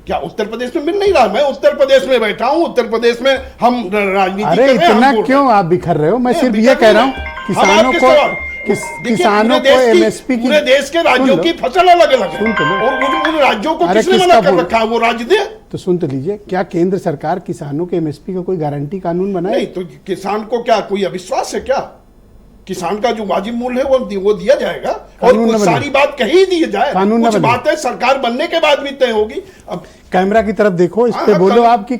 क्या उत्तर प्रदेश में मिल नहीं रहा? मैं उत्तर प्रदेश में बैठा हूं, उत्तर प्रदेश में हम राजनीति अरे कर रहे हैं, हम इतना बोल क्यों रहे हैं। आप बिखर रहे हो? मैं नहीं, सिर्फ बिखर ये कह नहीं रहा हूँ रहे। हम किसानों आपके को सवाल- देखिए, किसानों पूरे को देश की- एमएसपी की पूरे देश के राज्यों की फसल अलग अलग सुन तो है लो। और उन राज्यों को अरे किसने किसका मना कर बोल- रखा है? वो राज्य दे। तो सुन तो लीजिए, क्या केंद्र सरकार किसानों के एमएसपी का कोई गारंटी कानून बनाए? नहीं तो किसान को क्या कोई अविश्वास है क्या? किसान का जो वाजिब मूल्य है वो दिया जाएगा और कानून न कुछ बने। सारी बात कही दी जाए। कानून न कुछ बने। बातें सरकार बनने के बाद भी तय होगी। अब कैमरा की तरफ देखो, इस पे हाँ, बोलो कानून- आप कि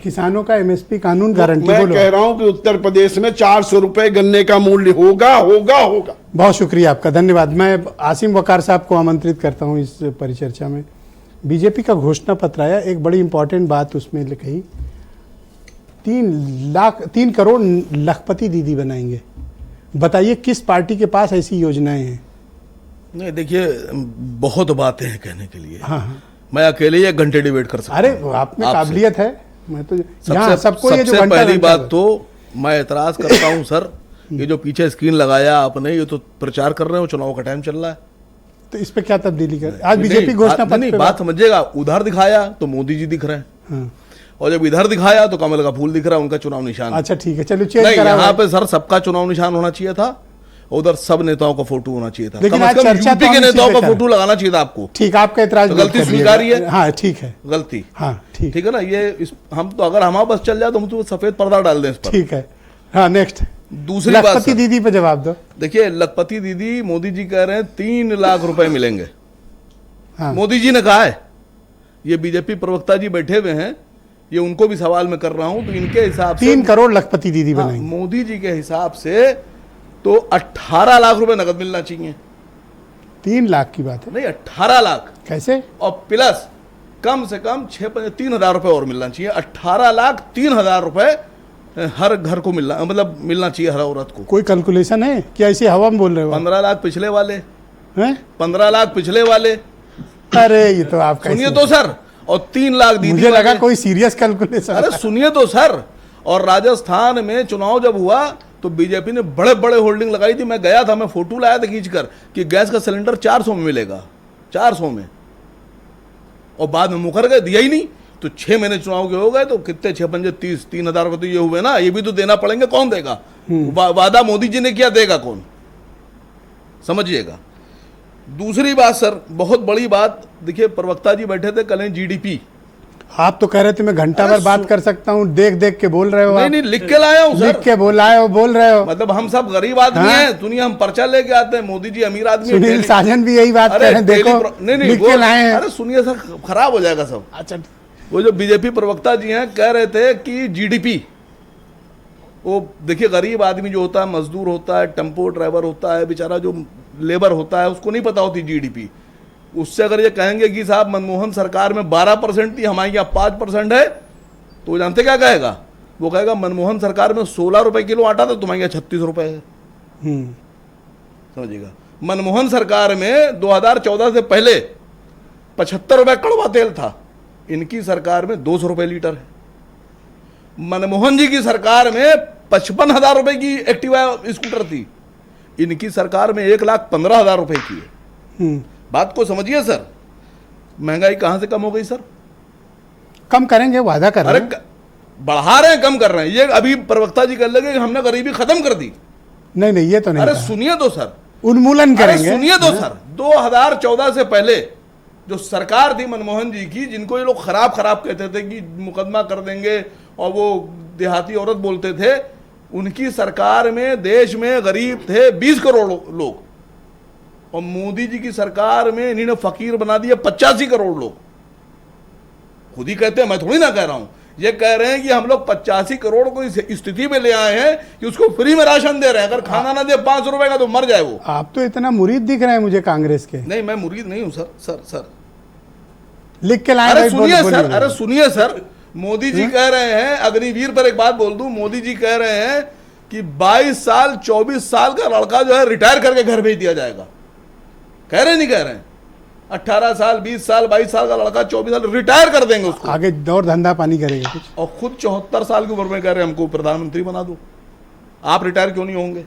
किसानों का एमएसपी कानून गारंटी मैं बोलो। कह रहा हूं कि उत्तर प्रदेश में 400 रुपए गन्ने का मूल्य होगा होगा होगा। बहुत शुक्रिया आपका, धन्यवाद। मैं आसिम वकार साहब को आमंत्रित करता हूं इस परिचर्चा में। बीजेपी का घोषणा पत्र आया, एक बड़ी इंपॉर्टेंट बात उसमें कही, 3 करोड़ लखपति दीदी बनाएंगे। बताइए किस पार्टी के पास ऐसी योजनाएं हैं? नहीं देखिए, बहुत बातें हैं कहने के लिए। हाँ हाँ, मैं अकेले ही 1 घंटे डिबेट कर सकता अरे हूं आप में आपसे। काबिलियत है। मैं तो यहाँ सबसे सबको ये जो सबसे घंटा पहली घंटा बात तो मैं एतराज करता हूं सर, ये जो पीछे स्क्रीन लगाया आपने, ये तो प्रचार कर रहे हो, चुनाव का टाइम चल रहा है। तो इस पे क्या तब्दीली कर आज नहीं, बीजेपी घोषणा बात- पत्र नहीं, पे बात समझिएगा, उधर दिखाया तो मोदी जी दिख रहे हैं, हाँ, और जब इधर दिखाया तो कमल का फूल दिख रहा है, उनका चुनाव निशान है। अच्छा ठीक है, चलो चेंज नहीं, करा यहाँ पे सर सबका चुनाव निशान होना चाहिए था, उधर सब नेताओं का फोटो होना चाहिए था। लेकिन कम आज से कम चर्चा यूपी तो के हम इसी नेताओं पे का कर फोटो लगाना चाहिए था आपको। ठीक, आपका एतराज तो दूर गलती कर लिया स्वीकार्य गया। है? हाँ ठीक है, गलती, हाँ ठीक ठीक है ना। ये हम तो अगर हमारे बस चल जाए तो हम तो सफेद पर्दा डाल दें इस पर। ठीक है। हाँ नेक्स्ट, दूसरी बात लखपति सर, दीदी पे जवाब दो। देखिए लखपति दीदी, मोदी जी कह रहे हैं 3 लाख रुपए मिलेंगे। हाँ। मोदी जी ने कहा है, ये बीजेपी प्रवक्ता जी बैठे हुए हैं, ये उनको भी सवाल मैं कर रहा हूं, तो इनके हिसाब से 3 करोड़ लखपति दीदी हाँ, बनाएंगे। मोदी जी के हिसाब से तो 18 लाख रुपए नकद मिलना चाहिए। 3 लाख की बात है, नहीं, 18 लाख, कैसे? और प्लस कम से कम 3,000 रुपए और मिलना चाहिए। 18 लाख 3,000 रुपए हर घर को मिलना, मतलब मिलना चाहिए हर औरत को। कोई कैलकुलेशन है क्या? ऐसे हवा में बोल रहे हो 15 लाख पिछले वाले, हैं? 15 लाख पिछले वाले, अरे ये तो आप सुनिए कैसे- तो सर, और 3 लाख दीदी मुझे लगा वाले। कोई सीरियस कैलकुलेशन। अरे सुनिए तो सर, और राजस्थान में चुनाव जब हुआ तो बीजेपी ने बड़े बड़े होल्डिंग लगाई थी। मैं गया था, मैं फोटो लाया था खींचकर कि गैस का सिलेंडर 400 में मिलेगा, 400 में, और बाद में मुकर गए, दिया ही नहीं। तो 6 महीने चुनाव के हो गए, तो कितने 6 पंजे 30, 3,000 रुपए तो ये हुए ना, ये भी तो देना पड़ेंगे। कौन देगा? वादा मोदी जी ने किया, देगा कौन? समझिएगा। दूसरी बात सर, बहुत बड़ी बात, देखिए प्रवक्ता जी बैठे थे कल, जीडीपी। आप तो कह रहे थे मैं घंटा भर बात कर सकता हूँ, देख देख के बोल रहे हो। नहीं आप नहीं, लिख के लाया हूं लिख सर। के बोलाए हो, बोल रहे हो। मतलब हम सब गरीब आदमी हाँ? हैं, दुनिया हम पर्चा लेके आते हैं, मोदी जी अमीर आदमी हैं, सुनील डेली- साजन भी यही बात कर अरे रहे हैं, देखो नहीं नहीं, लिख के लाए हैं। अरे सुनिए सर, खराब हो जाएगा सब। अच्छा, वो जो बीजेपी प्रवक्ता जी हैं कह रहे थे कि जीडीपी, वो देखिए गरीब आदमी जो होता है, मजदूर होता है, टेम्पो ड्राइवर होता है, बेचारा जो लेबर होता है, उसको नहीं पता होती जीडीपी। उससे अगर ये कहेंगे कि साहब मनमोहन सरकार में 12% थी, हमारे यहाँ 5% है, तो वो जानते क्या कहेगा? वो कहेगा मनमोहन सरकार में 16 रुपए किलो आटा था, तुम्हारे यहाँ 36 रुपए है। समझिएगा, मनमोहन सरकार में 2014 से पहले 75 रुपए कड़वा तेल था, इनकी सरकार में 200 रुपए लीटर है। मनमोहन जी की सरकार में 55,000 रुपए की एक्टिवा स्कूटर थी, इनकी सरकार में 1,15,000 रुपए की है। बात को समझिए सर, महंगाई कहां से कम हो गई सर? कम करेंगे, वादा कर अरे रहे हैं। बढ़ा रहे हैं, कम कर रहे हैं। ये अभी प्रवक्ता जी कह लगे कि हमने गरीबी खत्म कर दी। नहीं नहीं, ये तो नहीं अरे कहा। सुनिए तो सर, उन्मूलन अरे करेंगे। सुनिए तो सर, 2014 से पहले जो सरकार थी मनमोहन जी की, जिनको ये लोग खराब खराब कहते थे कि मुकदमा कर देंगे, और वो देहाती औरत बोलते थे, उनकी सरकार में देश में गरीब थे 20 करोड़ लोग, और मोदी जी की सरकार में इन्होंने फकीर बना दिए 85 करोड़ लोग। खुद ही कहते हैं, मैं थोड़ी ना कह रहा हूं। ये कह रहे हैं कि हम लोग 85 करोड़ को इस स्थिति में ले आए हैं कि उसको फ्री में राशन दे रहे हैं। अगर खाना ना दे 500 रुपए का तो मर जाए वो। आप तो इतना मुरीद दिख रहे हैं मुझे कांग्रेस के। नहीं, मैं मुरीद नहीं हूं सर। सर सर लिख के लाए अरे भाई, सुनिए बोलिए। सर, अरे सुनिए सर, मोदी जी कह रहे हैं, अग्निवीर पर एक बात बोल दूं, मोदी जी कह रहे हैं कि 22 साल 24 साल का लड़का जो है रिटायर करके घर भेज दिया जाएगा। कह रहे नहीं कह रहे हैं? 18 साल 20 साल 22 साल का लड़का 24 साल रिटायर कर देंगे उसको, आगे दौर धंधा पानी करेगा कुछ। और खुद 74 साल की उम्र में कह रहे हैं हमको प्रधानमंत्री बना दो। आप रिटायर क्यों नहीं होंगे?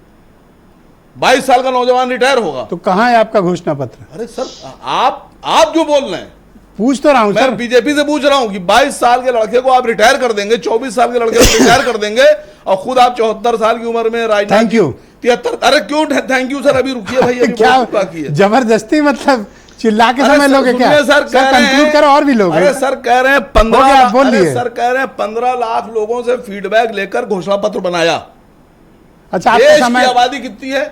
22 साल का नौजवान रिटायर होगा। तो कहाँ है आपका घोषणा पत्र? अरे सर, आप जो बोल रहे हैं पूछ तो रहा हूं सर। मैं बीजेपी से पूछ रहा हूं कि 22 साल के लड़के को आप रिटायर कर देंगे, 24 साल के लड़के को रिटायर कर देंगे, और खुद आप 74 साल की उम्र में राजनाथ थैंक यू 73। अरे क्यों थैंक यू सर, अभी रुकिए भाई, अभी क्या बहुत बाकी है। जबरदस्ती मतलब चिल्ला के अरे समय सर, लोगे क्या? सुनिए सर, कह रहे कंक्लूड हैं- करो, और भी लोग अरे हैं। सर कह रहे हैं हो गया, 15 आप बोलिए। अरे सर कह रहे हैं 15 लाख लोगों से फीडबैक लेकर घोषणा पत्र बनाया। अच्छा देश आपका की समय आबादी कितनी है?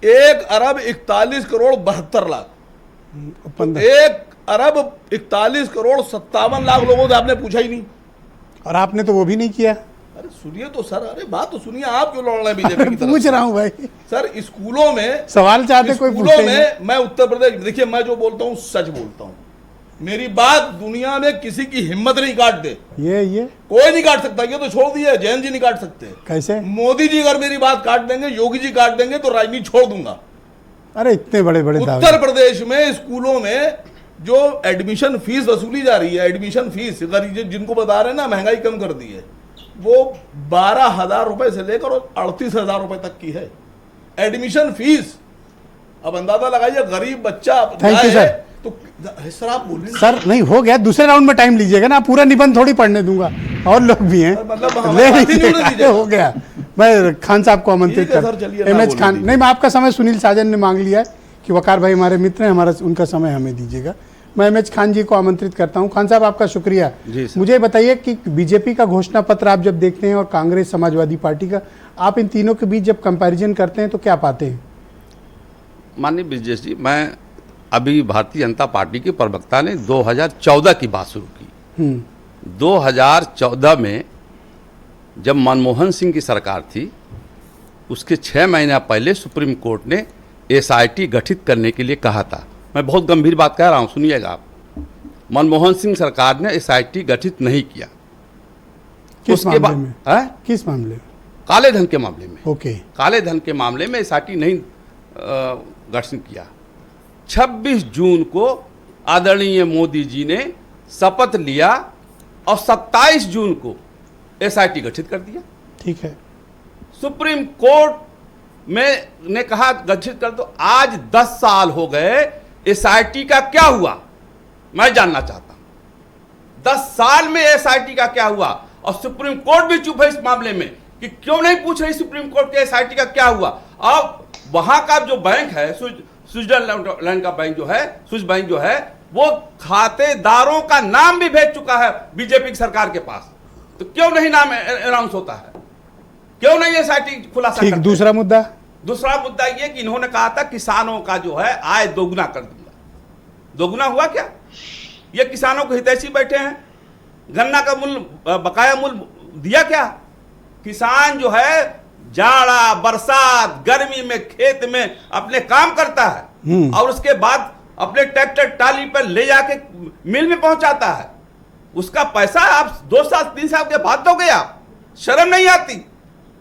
1 अरब 41 करोड़ 72 लाख। 1 अरब 41 करोड़ 57 लाख लोगों से आपने पूछा ही नहीं। और आपने तो वो भी नहीं किया। अरे सुनिए तो सर, अरे बात तो सुनिए, आप क्यों लड़ रहे हैं बीजेपी की तरफ? पूछ रहा हूं भाई, सर स्कूलों में सवाल चाहते कोई स्कूलों पूछते ही में मैं उत्तर प्रदेश, देखिए मैं जो बोलता हूँ सच बोलता हूँ, मेरी बात दुनिया में किसी की हिम्मत नहीं काट दे, ये कोई नहीं काट सकता। ये तो छोड़ दिया, जैन जी नहीं काट सकते। कैसे? मोदी जी अगर मेरी बात काट देंगे, योगी जी काट देंगे, तो राजनीति छोड़ दूंगा। अरे इतने बड़े बड़े दावे। उत्तर प्रदेश में स्कूलों में जो एडमिशन फीस वसूली जा रही है, एडमिशन फीस जिनको बता रहे हैं ना महंगाई कम कर दी है, वो 12,000 रुपए से लेकर 38,000 रुपए तक की है एडमिशन फीस। अब अंदाजा लगाइए, गरीब बच्चा थैंक यू जाए सर। तो सर आप बोल रहे हैं सर नहीं हो गया, दूसरे राउंड में टाइम लीजिएगा ना, पूरा निबंध थोड़ी पढ़ने दूंगा, और लोग भी हैं। मतलब हमारी ले बात ही नहीं होने लीजिएगा, दीजिएगा। हो गया। मैं खान साहब को आमंत्रित ठीक है कर, सर, चलिए, ना एमएच बोलने खान दीजिए। नहीं, मैं आपका समय सुनील साजन ने मांग लिया है कि वकार भाई हमारे मित्र हैं, हमारा उनका समय हमें दीजिएगा। मैं एमएच खान जी को आमंत्रित करता हूं। खान साहब आपका शुक्रिया। मुझे बताइए कि बीजेपी का घोषणा पत्र आप जब देखते हैं और कांग्रेस समाजवादी पार्टी का, आप इन तीनों के बीच जब कंपैरिजन करते हैं तो क्या पाते हैं? माननीय ब्रिजेश जी, मैं अभी भारतीय जनता पार्टी के प्रवक्ता ने 2014 की बात शुरू की। 2014 में जब मनमोहन सिंह की सरकार थी, उसके 6 महीना पहले सुप्रीम कोर्ट ने एसआईटी गठित करने के लिए कहा था। मैं बहुत गंभीर बात कह रहा हूं, सुनिएगा आप। मनमोहन सिंह सरकार ने एसआईटी गठित नहीं किया। किस मामले में? किस मामले में? काले धन के मामले में। ओके। काले धन के मामले में एसआईटी नहीं गठित किया। 26 जून को आदरणीय मोदी जी ने शपथ लिया और 27 जून को एसआईटी गठित कर दिया। ठीक है। सुप्रीम कोर्ट में ने कहा गठित कर दो। आज 10 साल हो गए, एसआईटी का क्या हुआ मैं जानना चाहता हूं। 10 साल में एसआईटी का क्या हुआ? और सुप्रीम कोर्ट भी चुप है इस मामले में कि क्यों नहीं पूछ रही सुप्रीम कोर्ट के एसआईटी का क्या हुआ। अब वहां का जो बैंक है, स्विट्जरलैंड का बैंक जो है, स्विस बैंक जो है, वो खातेदारों का नाम भी भेज चुका है बीजेपी की सरकार के पास। तो क्यों नहीं नाम अनाउंस होता है? क्यों नहीं एसआईटी खुलासा करते? दूसरा मुद्दा ये कि इन्होंने कहा था किसानों का जो है आय दोगुना कर दूंगा। दोगुना हुआ क्या? ये किसानों को हितैषी बैठे हैं। गन्ना का मूल्य, बकाया मूल्य दिया क्या? किसान जो है जाड़ा बरसात गर्मी में खेत में अपने काम करता है और उसके बाद अपने ट्रैक्टर टाली पर ले जाके मिल में पहुंचाता है। उसका पैसा आप 2 साल 3 साल के बाद दोगे आप? शर्म नहीं आती?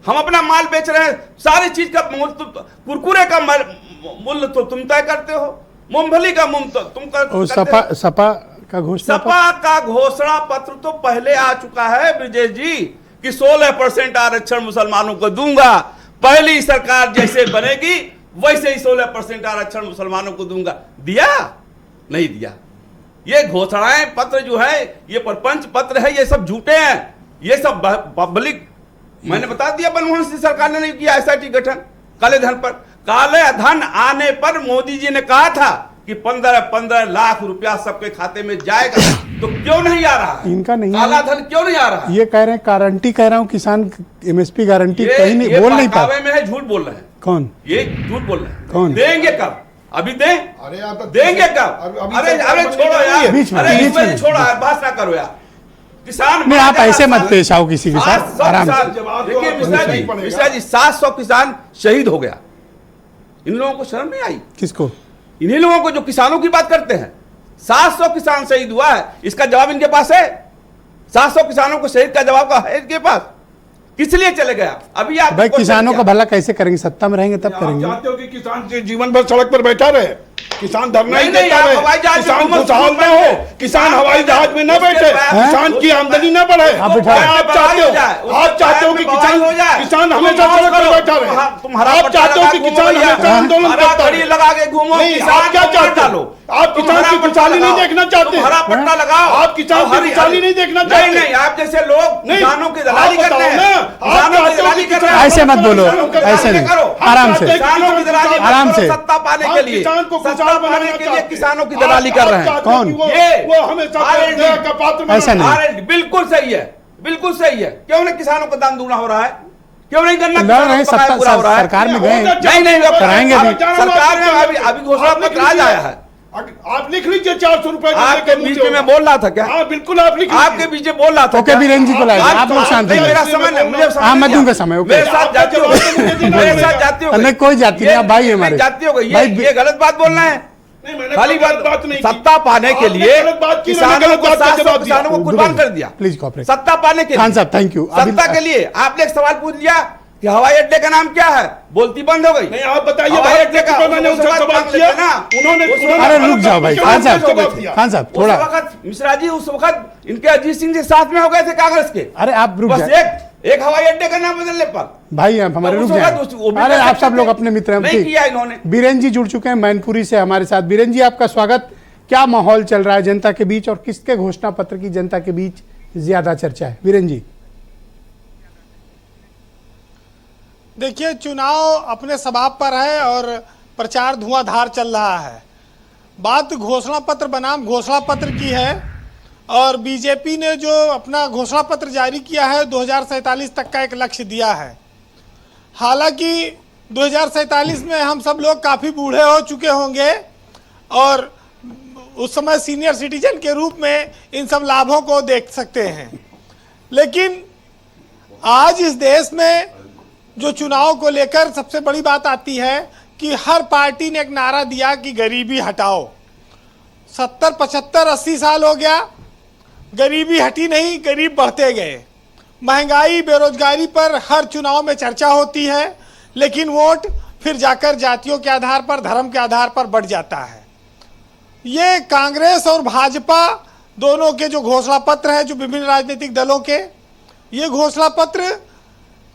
हम अपना माल बेच रहे हैं, सारी चीज का मूल्य, कुरकुरे का मूल्य तो तुम तय करते हो, मूंगफली का मूल्य तो तुम करते हो। सपा का घोषणा सपा का घोषणा पत्र तो पहले आ चुका है ब्रिजेश जी कि 16% आरक्षण मुसलमानों को दूंगा। पहली सरकार जैसे बनेगी वैसे ही 16% आरक्षण मुसलमानों को दूंगा। दिया? नहीं दिया। ये घोषणाएं पत्र जो है, ये प्रपंच पत्र है, ये सब झूठे हैं, ये सब पब्लिक। मैंने बता दिया मनमोहन सिंह सरकार ने नहीं किया एसआईटी गठन काले धन पर। काले धन आने पर मोदी जी ने कहा था कि 15 लाख रुपया सबके खाते में जाएगा, तो क्यों नहीं आ रहा है? इनका नहीं, काला धन क्यों नहीं आ रहा है? ये कह रहे हैं गारंटी, कह रहा हूं किसान एमएसपी गारंटी कहीं नहीं बोल नहीं पाते। में है, झूठ बोल रहे हैं। कौन? ये झूठ बोल रहे हैं। कौन? देंगे कब? अभी दें? अरे आप देंगे कब? अरे छोड़ो यार, बीच में, अरे बीच इसमें में। छोड़ो यार, बहस ना करो यार। किसान नहीं, आप ऐसे मत पेश आओ किसी के साथ, आराम से। देखिए मिश्रा जी 700 किसान शहीद हो गया। इन लोगों को शर्म नहीं आई? किसको? इन्हीं लोगों को जो किसानों की बात करते हैं। 700 किसान शहीद हुआ है, इसका जवाब इनके पास है? 700 किसानों को शहीद का जवाब का है इनके पास? किस लिए चले गए आप? अभी आप भाई किसानों का भला कैसे करेंगे? सत्ता में रहेंगे तब आप करेंगे। चाहते हो कि किसान जीवन भर सड़क पर बैठा रहे, किसान धरना ही नहीं, देता आप रहे, हवाई जहाज किसान में खुशहाल न हो, किसान हवाई जहाज में न बैठे, किसान की आमदनी न बढ़े? आप बिठा- आप चाहते हो कि किसान हमेशा सड़क पर बैठा रहे? आप चाहते हो कि किसान हमेशा आंदोलन करता रहे? लगा के घूमो, नहीं, आप क्या चाहते हो? आप किसान की खुशहाली नहीं देखना चाहते? हरा पट्टा लगाओ, आप किसान की खुशहाली नहीं देखना चाहते? नहीं नहीं, आप जैसे लोग नहीं, किसानों की दलाली आप करते हैं, बताओ ना, आप किसानों की चाहते हो दलाली कि कर रहे हैं। ऐसे मत बोलो, किसान ऐसे नहीं, करो, आराम से। किसानों की दलाली मत आराम करो, से। सत्ता पाने के लिए, किसान को सत्ता खुशहाल पाने बनाना के लिए चाहते हैं। किसानों की दलाली कर रहे हैं। कौन? वो हमेशा RLD दया का पात्र ऐसा नहीं। RLD बिल्कुल सही है, बिल्कुल सही है। क्यों नहीं किसानों का दाम दूना हो रहा है? क्यों नहीं गन्ना लड़ रहे किसानों का बकाया पूरा हो रहा है? सरकार में गए, नहीं नहीं, कराएंगे भी। सरकार में अभी घोषणा पत्र आज आया है। आप लिख लीजिए 400 रुपए आपके बीच में मैं बोल रहा था क्या? हाँ बिल्कुल, आप लिख आपके बीच में बोल रहा था ओके, क्या? बीरेन जी को लाइए, आज आप लोग शांति नहीं, से। मेरा समय नहीं, मुझे समय हाँ, मैं नहीं दूंगा दिया। समय, ओके। मेरे साथ जाति हो गई, मेरे साथ जाति हो गई। नहीं, कोई जाति नहीं, आप भाई हैं हमारे। जाति हो गई, भाई- ये गलत बात बोलना है। नहीं, मैंने खाली कोई गलत बात नहीं की। सत्ता पाने के आपने लिए गलत बात की, मैंने किसानों गलत को बात का 700 जवाब दिया। किसानों को कुर्बान कर दिया। Please cooperate. सत्ता पाने के लिए। खान साहब, थैंक यू। सत्ता के लिए आपने एक सवाल पूछ लिया कि हवाई अड्डे का नाम क्या है, बोलती बंद हो गई। नहीं, आप बताइए, हवाई भारत अड्डे का का मैंने उनसे सवाल किया, उन्होंने अरे रुक जाओ भाई, खान साहब, खान साहब थोड़ा। उस वक्त मिश्रा जी, उस वक्त इनके अजीत सिंह जी साथ में हो गए थे कांग्रेस के। अरे आप रुक बस जाए एक हवाई अड्डे का नाम बदलने पर भाई, आप हमारे तो रुक उस जाए। वक्त वो भी अरे कर आप सकते सब लोग थे। अपने मित्र हैं। नहीं किया इन्होंने। बीरेन जी जुड़ चुके हैं मैनपुरी से हमारे साथ। बीरेन जी, आपका स्वागत। क्या माहौल चल रहा है जनता के बीच और किसके घोषणा पत्र की जनता के बीच ज्यादा चर्चा है? बीरेन जी। देखिए, चुनाव अपने सबाब पर है और प्रचार धुआंधार चल रहा है। बात घोषणा पत्र बनाम घोषणा पत्र की है और बीजेपी ने जो अपना घोषणा पत्र जारी किया है 2047 तक का एक लक्ष्य दिया है। हालांकि 2047 में हम सब लोग काफ़ी बूढ़े हो चुके होंगे और उस समय सीनियर सिटीजन के रूप में इन सब लाभों को देख सकते हैं, लेकिन आज इस देश में जो चुनाव को लेकर सबसे बड़ी बात आती है कि हर पार्टी ने एक नारा दिया कि गरीबी हटाओ। 70, 75, 80 साल हो गया, गरीबी हटी नहीं, गरीब बढ़ते गए। महंगाई, बेरोजगारी पर हर चुनाव में चर्चा होती है, लेकिन वोट फिर जाकर जातियों के आधार पर, धर्म के आधार पर बढ़ जाता है। ये कांग्रेस और भाजपा दोनों के जो घोषणा पत्र हैं, जो विभिन्न राजनीतिक दलों के, ये घोषणा पत्र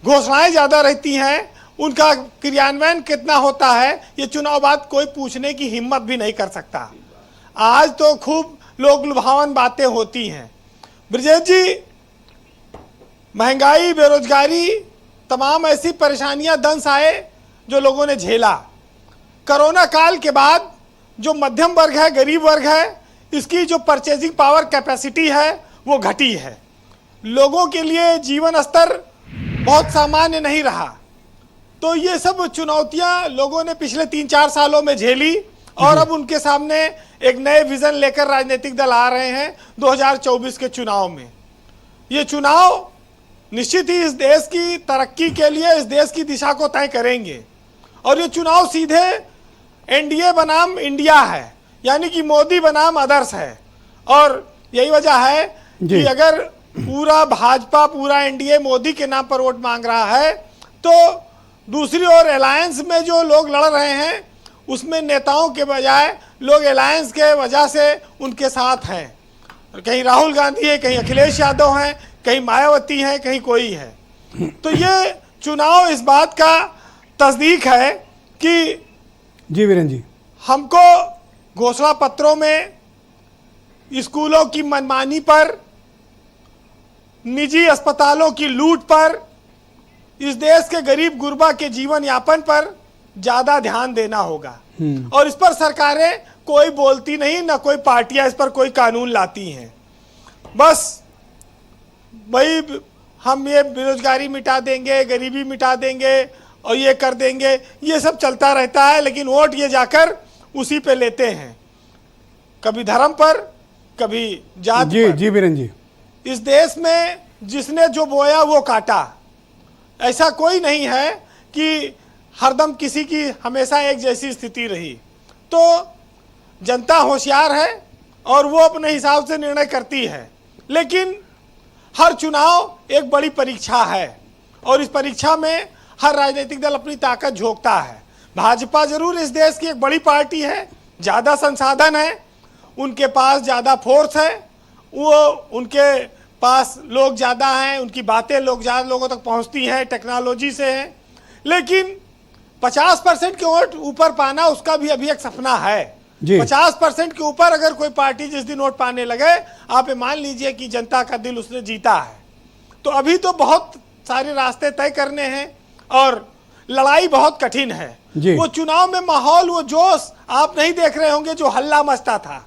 घोषणाएं ज़्यादा रहती हैं, उनका क्रियान्वयन कितना होता है ये चुनाव बाद कोई पूछने की हिम्मत भी नहीं कर सकता। आज तो खूब लोक लुभावन बातें होती हैं। ब्रजेश जी, महंगाई, बेरोजगारी, तमाम ऐसी परेशानियां दंश आए जो लोगों ने झेला। कोरोना काल के बाद जो मध्यम वर्ग है, गरीब वर्ग है, इसकी जो परचेजिंग पावर कैपेसिटी है वो घटी है। लोगों के लिए जीवन स्तर बहुत सामान्य नहीं रहा। तो ये सब चुनौतियां लोगों ने पिछले 3-4 सालों में झेली और अब उनके सामने एक नए विजन लेकर राजनीतिक दल आ रहे हैं 2024 के चुनाव में। ये चुनाव निश्चित ही इस देश की तरक्की के लिए, इस देश की दिशा को तय करेंगे और ये चुनाव सीधे एनडीए बनाम इंडिया है, यानी कि मोदी बनाम अदर्स है। और यही वजह है कि अगर पूरा भाजपा, पूरा एनडीए मोदी के नाम पर वोट मांग रहा है तो दूसरी ओर अलायंस में जो लोग लड़ रहे हैं उसमें नेताओं के बजाय लोग अलायंस के वजह से उनके साथ हैं। कहीं राहुल गांधी है, कहीं अखिलेश यादव हैं, कहीं मायावती हैं, कहीं कोई है। तो ये चुनाव इस बात का तस्दीक है कि जी वीरेन जी, हमको घोषणा पत्रों में स्कूलों की मनमानी पर, निजी अस्पतालों की लूट पर, इस देश के गरीब गुरबा के जीवन यापन पर ज्यादा ध्यान देना होगा। और इस पर सरकारें कोई बोलती नहीं, ना कोई पार्टियां इस पर कोई कानून लाती हैं। बस भाई हम ये बेरोजगारी मिटा देंगे, गरीबी मिटा देंगे और ये कर देंगे, ये सब चलता रहता है, लेकिन वोट ये जाकर उसी पे लेते हैं, कभी धर्म पर, कभी जाति पर। जी वीरेन जी, इस देश में जिसने जो बोया वो काटा। ऐसा कोई नहीं है कि हरदम किसी की हमेशा एक जैसी स्थिति रही। तो जनता होशियार है और वो अपने हिसाब से निर्णय करती है, लेकिन हर चुनाव एक बड़ी परीक्षा है और इस परीक्षा में हर राजनीतिक दल अपनी ताकत झोंकता है। भाजपा जरूर इस देश की एक बड़ी पार्टी है, ज़्यादा संसाधन है, उनके पास ज़्यादा फोर्स है, वो उनके पास लोग ज़्यादा हैं, उनकी बातें ज़्यादा लोगों तक पहुंचती हैं, टेक्नोलॉजी से है। लेकिन 50% के वोट ऊपर पाना उसका भी अभी एक सपना है। 50% के ऊपर अगर कोई पार्टी जिस दिन वोट पाने लगे, आप ये मान लीजिए कि जनता का दिल उसने जीता है। तो अभी तो बहुत सारे रास्ते तय करने हैं और लड़ाई बहुत कठिन है। वो चुनाव में माहौल, वो जोश आप नहीं देख रहे होंगे जो हल्ला मचता था।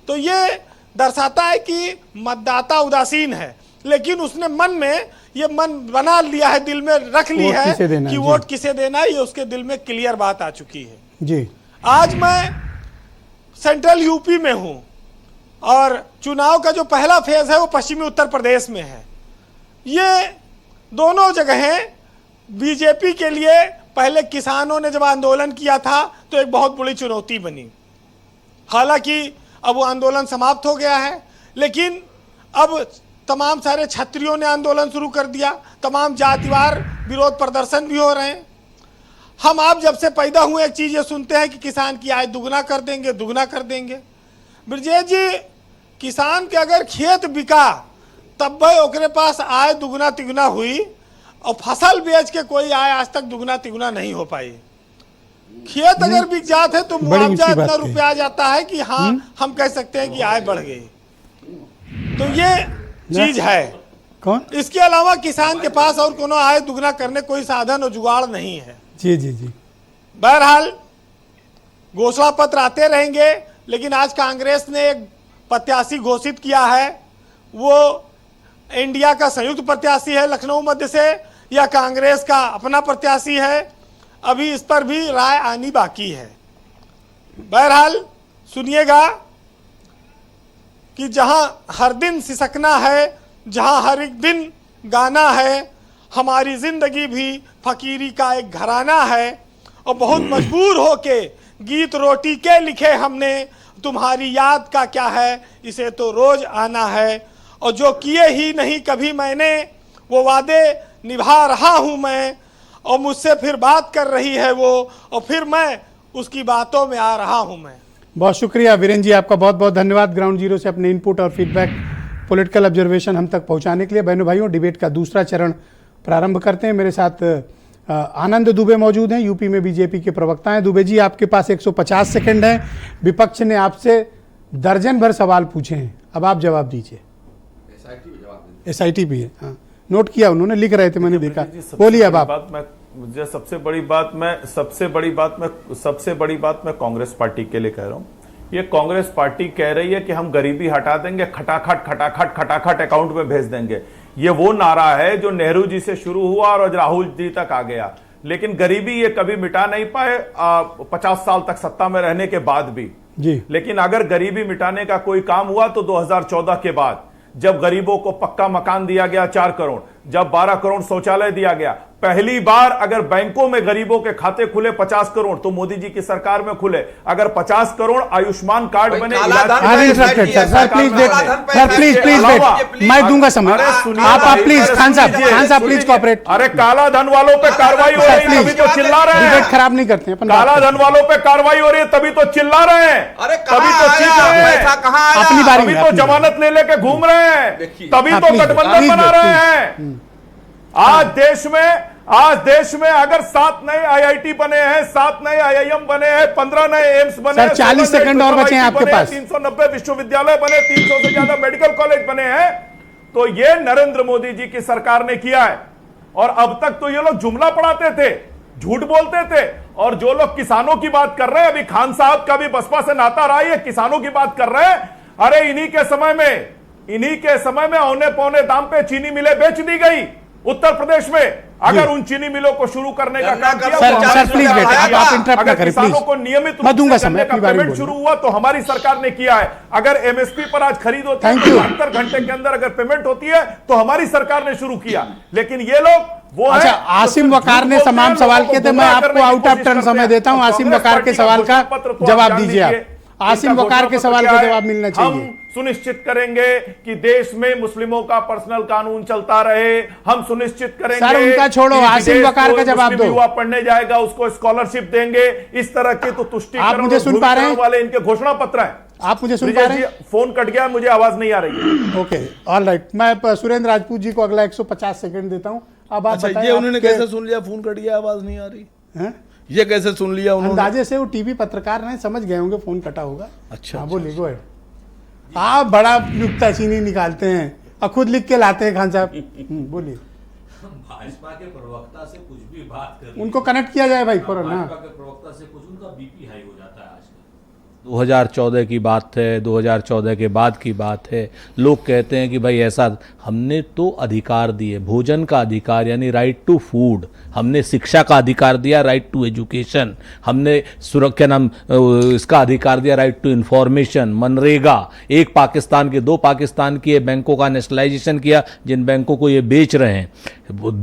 तो ये दर्शाता है कि मतदाता उदासीन है, लेकिन उसने मन में ये मन बना लिया है, दिल में रख ली है कि वोट किसे देना है। ये उसके दिल में क्लियर बात आ चुकी है जी। आज मैं सेंट्रल यूपी में हूं और चुनाव का जो पहला फेज है वो पश्चिमी उत्तर प्रदेश में है। ये दोनों जगहें बीजेपी के लिए पहले किसानों ने जब आंदोलन किया था तो एक बहुत बड़ी चुनौती बनी। हालांकि अब वो आंदोलन समाप्त हो गया है, लेकिन अब तमाम सारे छत्रियों ने आंदोलन शुरू कर दिया, तमाम जातिवार विरोध प्रदर्शन भी हो रहे हैं। हम आप जब से पैदा हुए एक चीज़ ये सुनते हैं कि किसान की आय दुगना कर देंगे, दुगना कर देंगे। ब्रजेश जी, किसान के अगर खेत बिका तब भाई ओकरे पास आय दुगना तिगुना हुई, और फसल बेच के कोई आय आज तक दुगना तिगुना नहीं हो पाई। खेत अगर बिक जाते है तो मुआवजा इतना रुपया आ जाता है कि हाँ हम कह सकते हैं कि आय बढ़ गई। तो ये चीज है। कौन? इसके अलावा किसान के पास और कोनो आय दुगना करने कोई साधन और जुगाड़ नहीं है। जी जी जी। बहरहाल घोषणा पत्र आते रहेंगे, लेकिन आज कांग्रेस ने एक प्रत्याशी घोषित किया है। वो इंडिया का संयुक्त प्रत्याशी है लखनऊ मध्य से, या कांग्रेस का अपना प्रत्याशी है, अभी इस पर भी राय आनी बाकी है। बहरहाल सुनिएगा कि जहां हर दिन सिसकना है, जहां हर एक दिन गाना है, हमारी जिंदगी भी फकीरी का एक घराना है, और बहुत मजबूर होके गीत रोटी के लिखे हमने, तुम्हारी याद का क्या है, इसे तो रोज आना है, और जो किए ही नहीं कभी मैंने वो वादे निभा रहा हूं मैं, और मुझसे फिर बात कर रही है वो, और फिर मैं उसकी बातों में आ रहा हूं मैं। बहुत शुक्रिया वीरेंद्र जी, आपका बहुत बहुत धन्यवाद ग्राउंड जीरो से अपने इनपुट और फीडबैक, पॉलिटिकल ऑब्जर्वेशन हम तक पहुंचाने के लिए। बहनों भाइयों, डिबेट का दूसरा चरण प्रारंभ करते हैं। मेरे साथ आनंद दुबे मौजूद हैं, यूपी में बीजेपी के प्रवक्ता हैं। दुबे जी, आपके पास 150 सेकंड हैं। विपक्ष ने आपसे दर्जन भर सवाल पूछे हैं, अब आप जवाब दीजिए। SIT भी है, हाँ नोट किया, उन्होंने लिख रहे थे, मैंने देखा। बोलिए अब आप। मुझे सबसे बड़ी बात मैं कांग्रेस पार्टी के लिए कह रहा हूं। ये कांग्रेस पार्टी कह रही है कि हम गरीबी हटा देंगे, खटाखट अकाउंट में भेज देंगे। ये वो नारा है जो नेहरू जी से शुरू हुआ और राहुल जी तक आ गया, लेकिन गरीबी ये कभी मिटा नहीं पाए 50 साल तक सत्ता में रहने के बाद भी जी। लेकिन अगर गरीबी मिटाने का कोई काम हुआ तो 2014 के बाद, जब गरीबों को पक्का मकान दिया गया 4 करोड़, जब 12 करोड़ शौचालय दिया गया, पहली बार अगर बैंकों में गरीबों के खाते खुले 50 करोड़ तो मोदी जी की सरकार में खुले। अगर 50 करोड़ आयुष्मान कार्ड बने, मैं दूंगा समय। आप प्लीज खान साहब प्लीज कोऑपरेट। अरे काला धन वालों पे कार्रवाई हो रही है तभी तो चिल्ला रहे हैं। खराब नहीं करते हैं। काला धन वालों पे कार्रवाई हो रही है तभी तो चिल्ला रहे हैं, तभी तो चीख रहे हैं, अपनी बारी तभी तो जमानत ले लेके घूम रहे हैं, तभी तो गठबंधन बना रहे हैं। आज देश में अगर 7 नए IIT बने हैं, 7 नए IIM बने हैं, 15 नए एम्स बने हैं, 40 सेकंड और बचे हैं आपके पास, 390 विश्वविद्यालय बने, 300 से ज्यादा मेडिकल कॉलेज बने हैं, तो ये नरेंद्र मोदी जी की सरकार ने किया है। और अब तक तो ये लोग जुमला पढ़ाते थे, झूठ बोलते थे, और जो लोग किसानों की बात कर रहे हैं, अभी खान साहब का भी बसपा से नाता रहा है, किसानों की बात कर रहे हैं। अरे इन्हीं के समय में औने पौने दाम पे चीनी मिलें बेच दी गई उत्तर प्रदेश में। अगर उन चीनी मिलों को शुरू करने का काम किया, किसानों को नियमित रूप से करने का पेमेंट शुरू हुआ तो हमारी सरकार ने किया है। अगर MSP पर आज खरीद होती है तो 72 घंटे के अंदर अगर पेमेंट होती है तो हमारी सरकार ने शुरू किया। लेकिन ये लोग वो अच्छा, आसिम वकार ने तमाम सवाल किए थे, मैं आपको आउट ऑफ टर्न समय देता हूं। आसिम वकार के सवाल का जवाब दीजिए आप। आसिम इनका वकार घोषणा के पत्र सवाल क्या का है? जवाब मिलना चाहिए। हम सुनिश्चित करेंगे कि देश में मुस्लिमों का पर्सनल कानून चलता रहे। हम सुनिश्चित करेंगे सर, उनका छोड़ो, कि आसिम विदेश वकार का कोई जवाब मुस्लिम दो। युवा पढ़ने जाएगा उसको स्कॉलरशिप देंगे। इस तरह के तो तुष्टिकरण आप मुझे और सुन पा रहे हैं? ध्रुवीकरण वाले इनके घोषणा पत्र हैं। आप मुझे सुन पा ब्रिजेश रहे जी, हैं? फोन कट गया, मुझे आवाज नहीं आ रही है। Okay, all right. मैं सुरेंद्र राजपूत जी को अगला 150 सेकंड देता हूं। अब आप अच्छा, बताएं, ये उन्होंने आपके- कैसे सुन लिया फोन कट गया आवाज नहीं आ रही? हैं? ये कैसे सुन लिया उन्होंने? अंदाजे से वो टीवी पत्रकार नहीं समझ गए होंगे फोन कटा होगा। अच्छा, हाँ, बोलिए, गो अहेड। आप बड़ा नुक्ताचीनी निकालते हैं और खुद लिख के लाते हैं खान साहब। बोलिए। भाजपा के प्रवक्ता से कुछ भी बात कर, उनको कनेक्ट किया जाए भाई फौरन। भाजपा के प्रवक्ता से कुछ, उनका बीपी हाई हो जाता है आजकल। 2014 की बात है, 2014 के बाद की बात है। लोग कहते हैं कि भाई ऐसा, हमने तो अधिकार दिए, भोजन का अधिकार यानी राइट टू फूड, हमने शिक्षा का अधिकार दिया, राइट टू एजुकेशन, हमने सुरक्षा नाम इसका अधिकार दिया, राइट टू इंफॉर्मेशन, मनरेगा, एक पाकिस्तान के दो पाकिस्तान की बैंकों का नेशनलाइजेशन किया जिन बैंकों को ये बेच रहे हैं,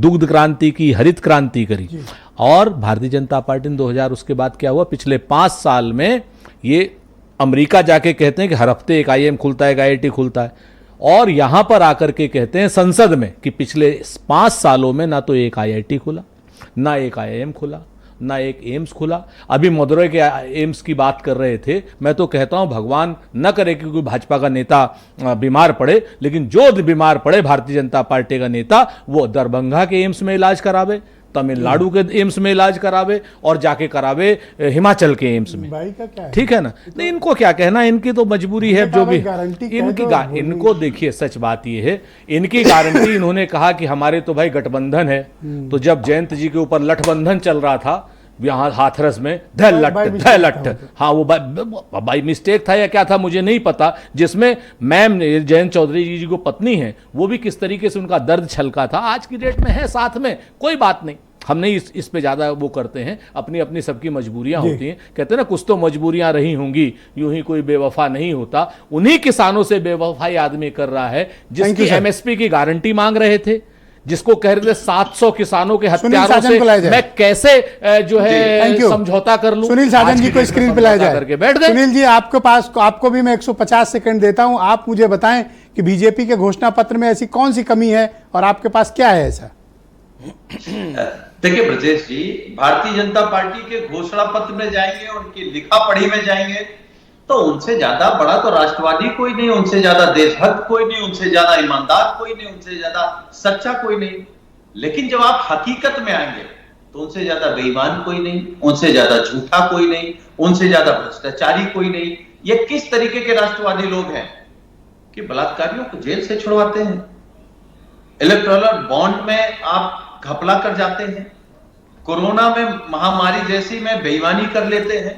दुग्ध क्रांति की, हरित क्रांति करी। और भारतीय जनता पार्टी ने 2000 उसके बाद क्या हुआ, पिछले 5 साल में ये अमेरिका जाके कहते हैं कि हर हफ्ते एक IIM खुलता है, एक IIT खुलता है, और यहां पर आकर के कहते हैं संसद में कि पिछले 5 सालों में ना तो एक IIT खुला, ना एक IIM खुला, ना एक एम्स खुला। अभी मदुरई के एम्स की बात कर रहे थे। मैं तो कहता हूं भगवान न करे कि कोई भाजपा का नेता बीमार पड़े, लेकिन जो बीमार पड़े भारतीय जनता पार्टी का नेता, वो दरभंगा के एम्स में इलाज करावे, तमिलनाडु के एम्स में इलाज करावे, और जाके करावे हिमाचल के एम्स में। भाई का क्या है? ठीक है ना? नहीं, इनको क्या कहना, इनकी तो मजबूरी है जो भी। गारंटी कह इनकी दो, इनको देखिए, सच बात ये है, इनकी गारंटी इन्होंने कहा कि हमारे तो भाई गठबंधन है। तो जब जयंत जी के ऊपर लठबंधन चल रहा था यहाँ हाथरस में, लट, हाँ वो बाई मिस्टेक था या क्या था मुझे नहीं पता, जिसमें मैम जयंत चौधरी जी को पत्नी है, वो भी किस तरीके से उनका दर्द छलका था, आज की डेट में है साथ में, कोई बात नहीं। हम नहीं इस पे ज्यादा वो करते हैं, अपनी अपनी सबकी मजबूरियां होती हैं। कहते हैं ना, कुछ तो मजबूरियां रही होंगी, यूं ही कोई बेवफा नहीं होता। उन्हीं किसानों से बेवफाई आदमी कर रहा है जिसकी MSP की गारंटी मांग रहे थे, जिसको कह रहे थे 700 किसानों के हत्यारों से मैं कैसे जो है समझौता कर लूं। सुनील साजन जी को स्क्रीन पे लाया जाए करके बैठ गए। सुनील जी, आपके पास, आपको भी मैं 150 सेकंड देता हूं। आप मुझे बताएं कि बीजेपी के घोषणा पत्र में ऐसी कौन सी कमी है और आपके पास क्या है ऐसा? देखिए ब्रजेश जी, भारतीय जनता पार्टी के घोषणा पत्र में जाएंगे, उनकी लिखा पढ़ी में जाएंगे, तो उनसे ज्यादा बड़ा तो राष्ट्रवादी कोई नहीं, उनसे ज्यादा देशभक्त कोई नहीं, उनसे ज्यादा ईमानदार कोई नहीं, उनसे ज्यादा सच्चा कोई नहीं। लेकिन जब आप हकीकत में आएंगे तो उनसे ज्यादा बेईमान कोई नहीं, उनसे ज्यादा झूठा कोई नहीं, उनसे ज्यादा भ्रष्टाचारी कोई नहीं। ये किस तरीके के राष्ट्रवादी लोग हैं कि बलात्कारियों को जेल से छुड़वाते हैं, इलेक्टोरल बॉन्ड में आप घपला कर जाते हैं, कोरोना में महामारी जैसी में बेईमानी कर लेते हैं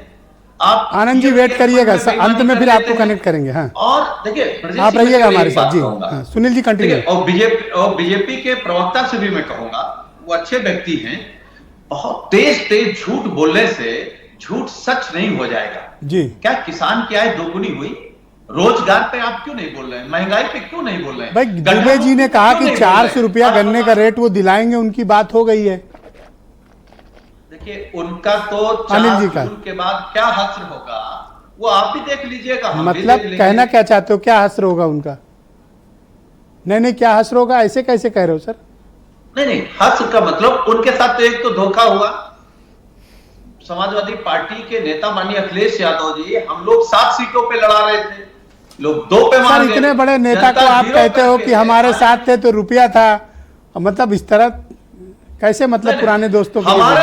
आप। आनंद जी वेट करिएगा, अंत में फिर आपको कनेक्ट करेंगे। हाँ, और देखिए आप रहिएगा हमारे साथ जी। हाँ, सुनील जी कंटिन्यू। और बीजेपी के प्रवक्ता से भी मैं कहूंगा, वो अच्छे व्यक्ति हैं, बहुत तेज झूठ बोलने से झूठ सच नहीं हो जाएगा जी। क्या किसान की आय दोगुनी हुई? रोजगार पे आप क्यों नहीं बोल रहे हैं? महंगाई पे क्यों नहीं बोल रहे हैं? भाई दुबे जी ने कहा कि 400 रुपया गन्ने का रेट वो दिलाएंगे, उनकी बात हो गई है। देखिए उनका तो अनिल जी का के बाद क्या हश्र होगा वो आप भी देख लीजिएगा। मतलब कहना क्या चाहते हो, क्या हश्र होगा उनका? नहीं, क्या हश्र होगा, ऐसे कैसे कह रहे हो सर? नहीं, हश्र का मतलब उनके साथ तो एक तो धोखा हुआ। समाजवादी पार्टी के नेता माननीय अखिलेश यादव जी, हम लोग 7 सीटों पे लड़ा रहे थे, लोग 2 पे मान गए। इतने बड़े नेता को आप कहते हो कि हमारे साथ थे तो रुपया था, मतलब इस तरह कैसे? मतलब पुराने दोस्तों के हमारे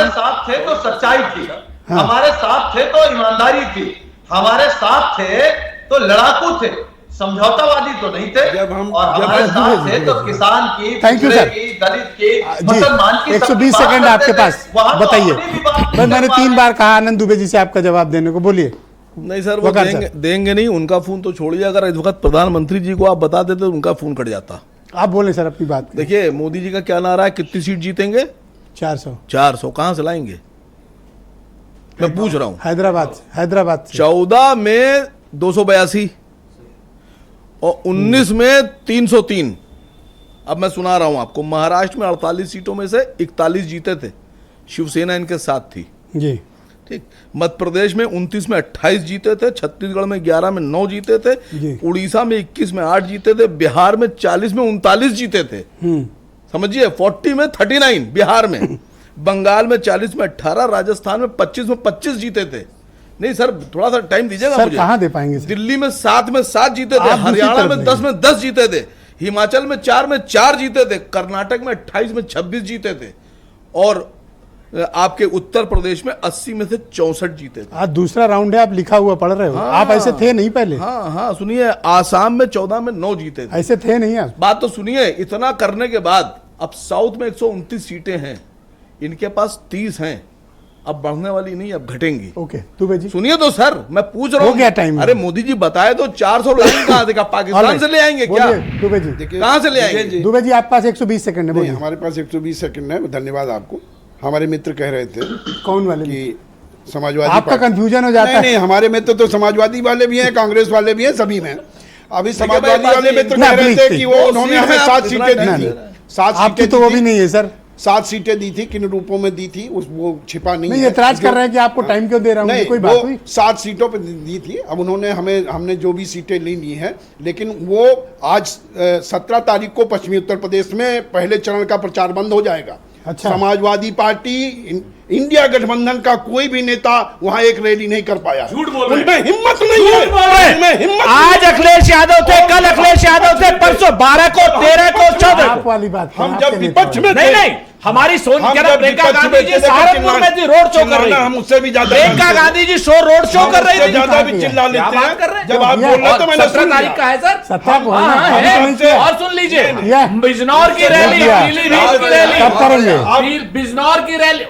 साथ थे तो सच्चाई थी, हमारे साथ थे तो ईमानदारी थी, हमारे साथ थे तो लड़ाकू थे, समझौतावादी तो नहीं थे। और हमारे साथ थे तो किसान की, पिछड़े की, दलित की, मुसलमान की। 120 सेकंड आपके पास, बताइए। मैंने 3 बार कहा आनंद दुबे जी से आपका जवाब देने को, बोलिए। नहीं सर, वो देंगे नहीं, उनका फोन तो छोड़िए। अगर इस वक्त प्रधानमंत्री जी को आप बता देते तो उनका फोन कट जाता। आप बोले सर अपनी बात। देखिए मोदी जी का क्या नारा है, कितनी सीट जीतेंगे? 400 कहां से लाएंगे? मैं पूछ रहा हूं। हैदराबाद से 14 में 282 और 19 में 303। अब मैं सुना रहा हूं आपको, महाराष्ट्र में 48 सीटों में से 41 जीते थे, शिवसेना इनके साथ थी जी। ठीक, मध्य प्रदेश में 29 में 28 जीते थे, छत्तीसगढ़ में 11 में 9 जीते थे, उड़ीसा में 21 में 8 जीते थे, बिहार में 40 में 39 जीते थे। समझिए, 40 में 39 बिहार में, बंगाल में 40 में 18, राजस्थान में 25 में 25 जीते थे। नहीं सर, थोड़ा सा टाइम दीजिएगा सर, मुझे। कहाँ दे पाएंगे सर? दिल्ली में 7 जीते थे, हरियाणा में 10 जीते थे, हिमाचल में 4 जीते थे, कर्नाटक में 28 में 26 जीते थे, और आपके उत्तर प्रदेश में 80 में से 64 जीते थे। आज दूसरा राउंड है, आप लिखा हुआ पढ़ रहे हो। आप ऐसे थे नहीं पहले। हाँ, सुनिए, आसाम में 14 में 9 जीते थे। ऐसे थे नहीं आप। बात तो सुनिए, इतना करने के बाद अब साउथ में 129 सीटें हैं, इनके पास 30 हैं, अब बढ़ने वाली नहीं, अब घटेंगी। ओके, दुबे जी सुनिए तो सर, मैं पूछ रहा हो गया टाइम। अरे मोदी जी बताए तो 400 लाइन कहाँ से, पाकिस्तान से ले आएंगे क्या? दुबे जी कहाँ से ले आएंगे? दुबे जी आपके पास 120 सेकंड है, बोलिए। हमारे पास 120 सेकंड है। धन्यवाद आपको। हमारे मित्र कह रहे थे कौन वाले कि समाजवादी आपका कंफ्यूजन हो जाता है। नहीं, हमारे मित्र तो समाजवादी वाले भी हैं, कांग्रेस वाले भी हैं, सभी में। अभी समाजवादी वाले मित्र कह रहे थे कि वो उन्होंने हमें 7 सीटें दी थी। 7 आपकी तो वो भी नहीं है सर। 7 सीटें दी थी, किन रूपों में दी थी वो छिपा नहीं है। एतराज कर रहे हैं कि आपको टाइम क्यों दे रहा हूँ, कोई बात हुई? 7 सीटों पे दी थी। अब उन्होंने हमने जो भी सीटें ली है, लेकिन वो आज 17 तारीख को पश्चिमी उत्तर प्रदेश में पहले चरण का प्रचार बंद हो जाएगा। अच्छा। समाजवादी पार्टी इंडिया गठबंधन का कोई भी नेता वहां एक रैली नहीं कर पाया। झूठ बोल रहे हैं। उनमें हिम्मत नहीं है, उनमें हिम्मत आज अखिलेश यादव थे, कल अखिलेश यादव थे, परसों 12 को, 13 को, 14 आप वाली बात हम जब विपक्ष में थे, नहीं, हमारी सोच हम क्या जब प्रियंका विपक्ष में गांधी जी थे, सहारनपुर में थी, रोड शो कर रही हम उससे भी ज्यादा प्रियंका गांधी जी रोड शो कर रही थी। ज्यादा भी चिल्ला लेते क्या बात कर रहे हैं। हैं? जब आप बोल रहे तो मैंने 17 तारीख का है सर, 17 को है ना? हाँ, अभी है। तो नहीं किया। और सुन लीजिए, ये। बिजनौर की रैली, पीलीभीत की रैली, कब करेंगे? बिजनौर की रैली,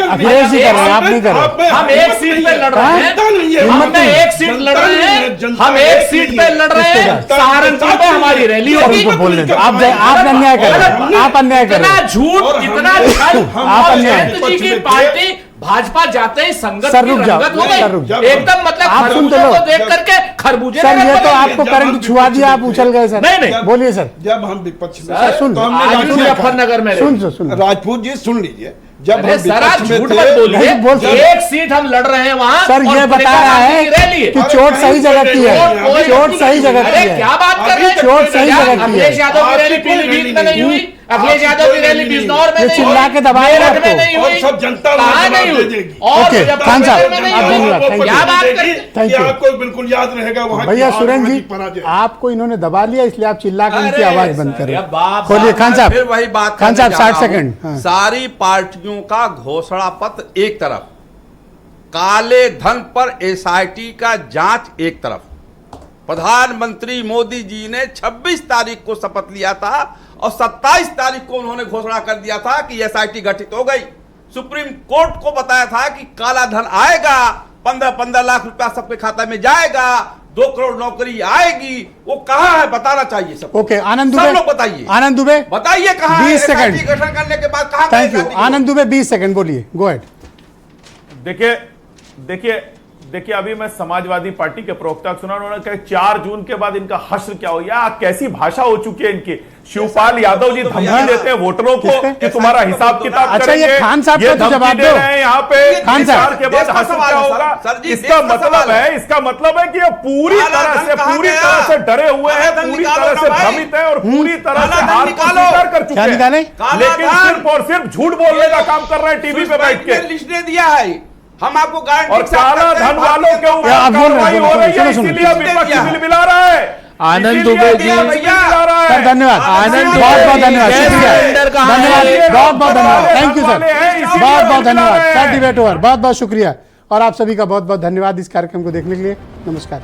अखिलेश जी कर रहे हैं, आप नहीं कर रहे। हम एक सीट पे लड़ रहे हैं, हमने एक सीट लड़ रहे हैं, हम एक सीट पे लड़ रहे हैं, सहारनपुर में हमारी रैली होगी। उनको बोलने दो। आप अन्याय कर रहे हैं, आप अन्याय कर रहे इतना हैं। झूठ, इतना छल, आप और अन्याय। जयंत जी की पार्टी भाजपा जाते ही संगत सर, की रुक जाओ, रंगत हो सर, रुक जाओ। गई एकदम। मतलब आप सुन तो खरबूजे लो। को देख करके खरबूजे सर, ये नजर तो पड़े। आपको करंट छुआ दिया, आप उछल गए सर। नहीं। बोलिए सर। जब हम विपक्ष में सर, सुन, तो हमने आज राजपूत मुजफ्फरनगर में सुन राजपूत जी सुन लीजिए, जब हम अरे सर, आप विपक्ष में झूठ थे, मत बोलिए। नहीं, बोल सकते। एक सीट हम लड़ रहे हैं वहां। सर, और ये बता प्रियंका रहा गांधी है की रैली है। कि चोट सही जगह की है, चोट सही जगह की अरे है। क्या बात कर रहे हैं? चोट सही क्या जगह की है। अखिलेश यादव की रैली पीलीभीत में नहीं हुई, अखिलेश यादव की रैली बिजनौर में ये नहीं चिल्ला के दबाए मेरठ आपको। में नहीं और हुई, सब जनता कहाँ नहीं हुई, और ओके, मुजफ्फरनगर खान साहब, में नहीं आप हुई। धन्यवाद, थैंक यू। क्या बात कर रहे हैं? Thank you. आपको बिल्कुल याद रहेगा वहाँ की भैया हार, सुरेंद्र वहाँ जी, की पराजय। आपको इन्होंने दबा लिया, इसलिए आप चिल्ला के इनकी अरे आवाज बंद सर, करें। या बाप, खोलिए खान साहब। फिर वही बात खान साहब, करने जा 60 रहा हूं। सेकंड। हाँ। सारी पार्टियों का घोषणा पत्र एक तरफ, काले धन पर एसआईटी का जांच एक तरफ। प्रधानमंत्री मोदी जी ने 26 तारीख को शपथ लिया था और 27 तारीख को उन्होंने घोषणा कर दिया था कि एसआईटी गठित हो गई। सुप्रीम कोर्ट को बताया था कि काला धन आएगा, 15-15 लाख रुपया सबके खाता में जाएगा, 2 करोड़ नौकरी आएगी। वो कहाँ है बताना चाहिए सब। ओके, आनंद दुबे, सब लोग बताइए, आनंद दुबे बताइए कहाँ है 20 सेकंड। SIT गठन करने के बाद कहाँ thank you. Anand Dubey 20 second, बोलिए, गो अहेड। देखिए अभी मैं समाजवादी पार्टी के प्रवक्ता को सुना, उन्होंने कहा 4 जून के बाद इनका हश्र क्या हो, या कैसी भाषा हो चुकी है इनकी। शिवपाल यादव जी धमकी देते हैं वोटरों को कि तुम्हारा हिसाब किताब अच्छा, करेंगे। ये खान साहब को तो जवाब दे दो। रहे हैं यहाँ पे खान साहब, के बाद हश्र क्या होगा। इसका मतलब है कि ये पूरी तरह से डरे हुए हैं, पूरी तरह से भ्रमित है और पूरी तरह से हार को स्वीकार कर चुके हैं, लेकिन सिर्फ और सिर्फ झूठ बोलने का काम कर रहे हैं टीवी पे बैठ के। लिस्ट ने दिया है, हम आपको गारंटी और काला धन वालों के ऊपर कार्रवाई हो रही है, इसीलिए विपक्ष मिला रहा है। आनंद दुबे जी, सर धन्यवाद, आनंद बहुत बहुत धन्यवाद, गैस शुक्रिया, सिलेंडर कहाँ है? धन्यवाद, बहुत बहुत धन्यवाद, थैंक यू सर, इसीलिए बहुत बहुत मिला धन्यवाद रहे सर। हैं। डिबेट ओवर, बहुत बहुत शुक्रिया और आप सभी का बहुत बहुत धन्यवाद इस कार्यक्रम को देखने के लिए। नमस्कार।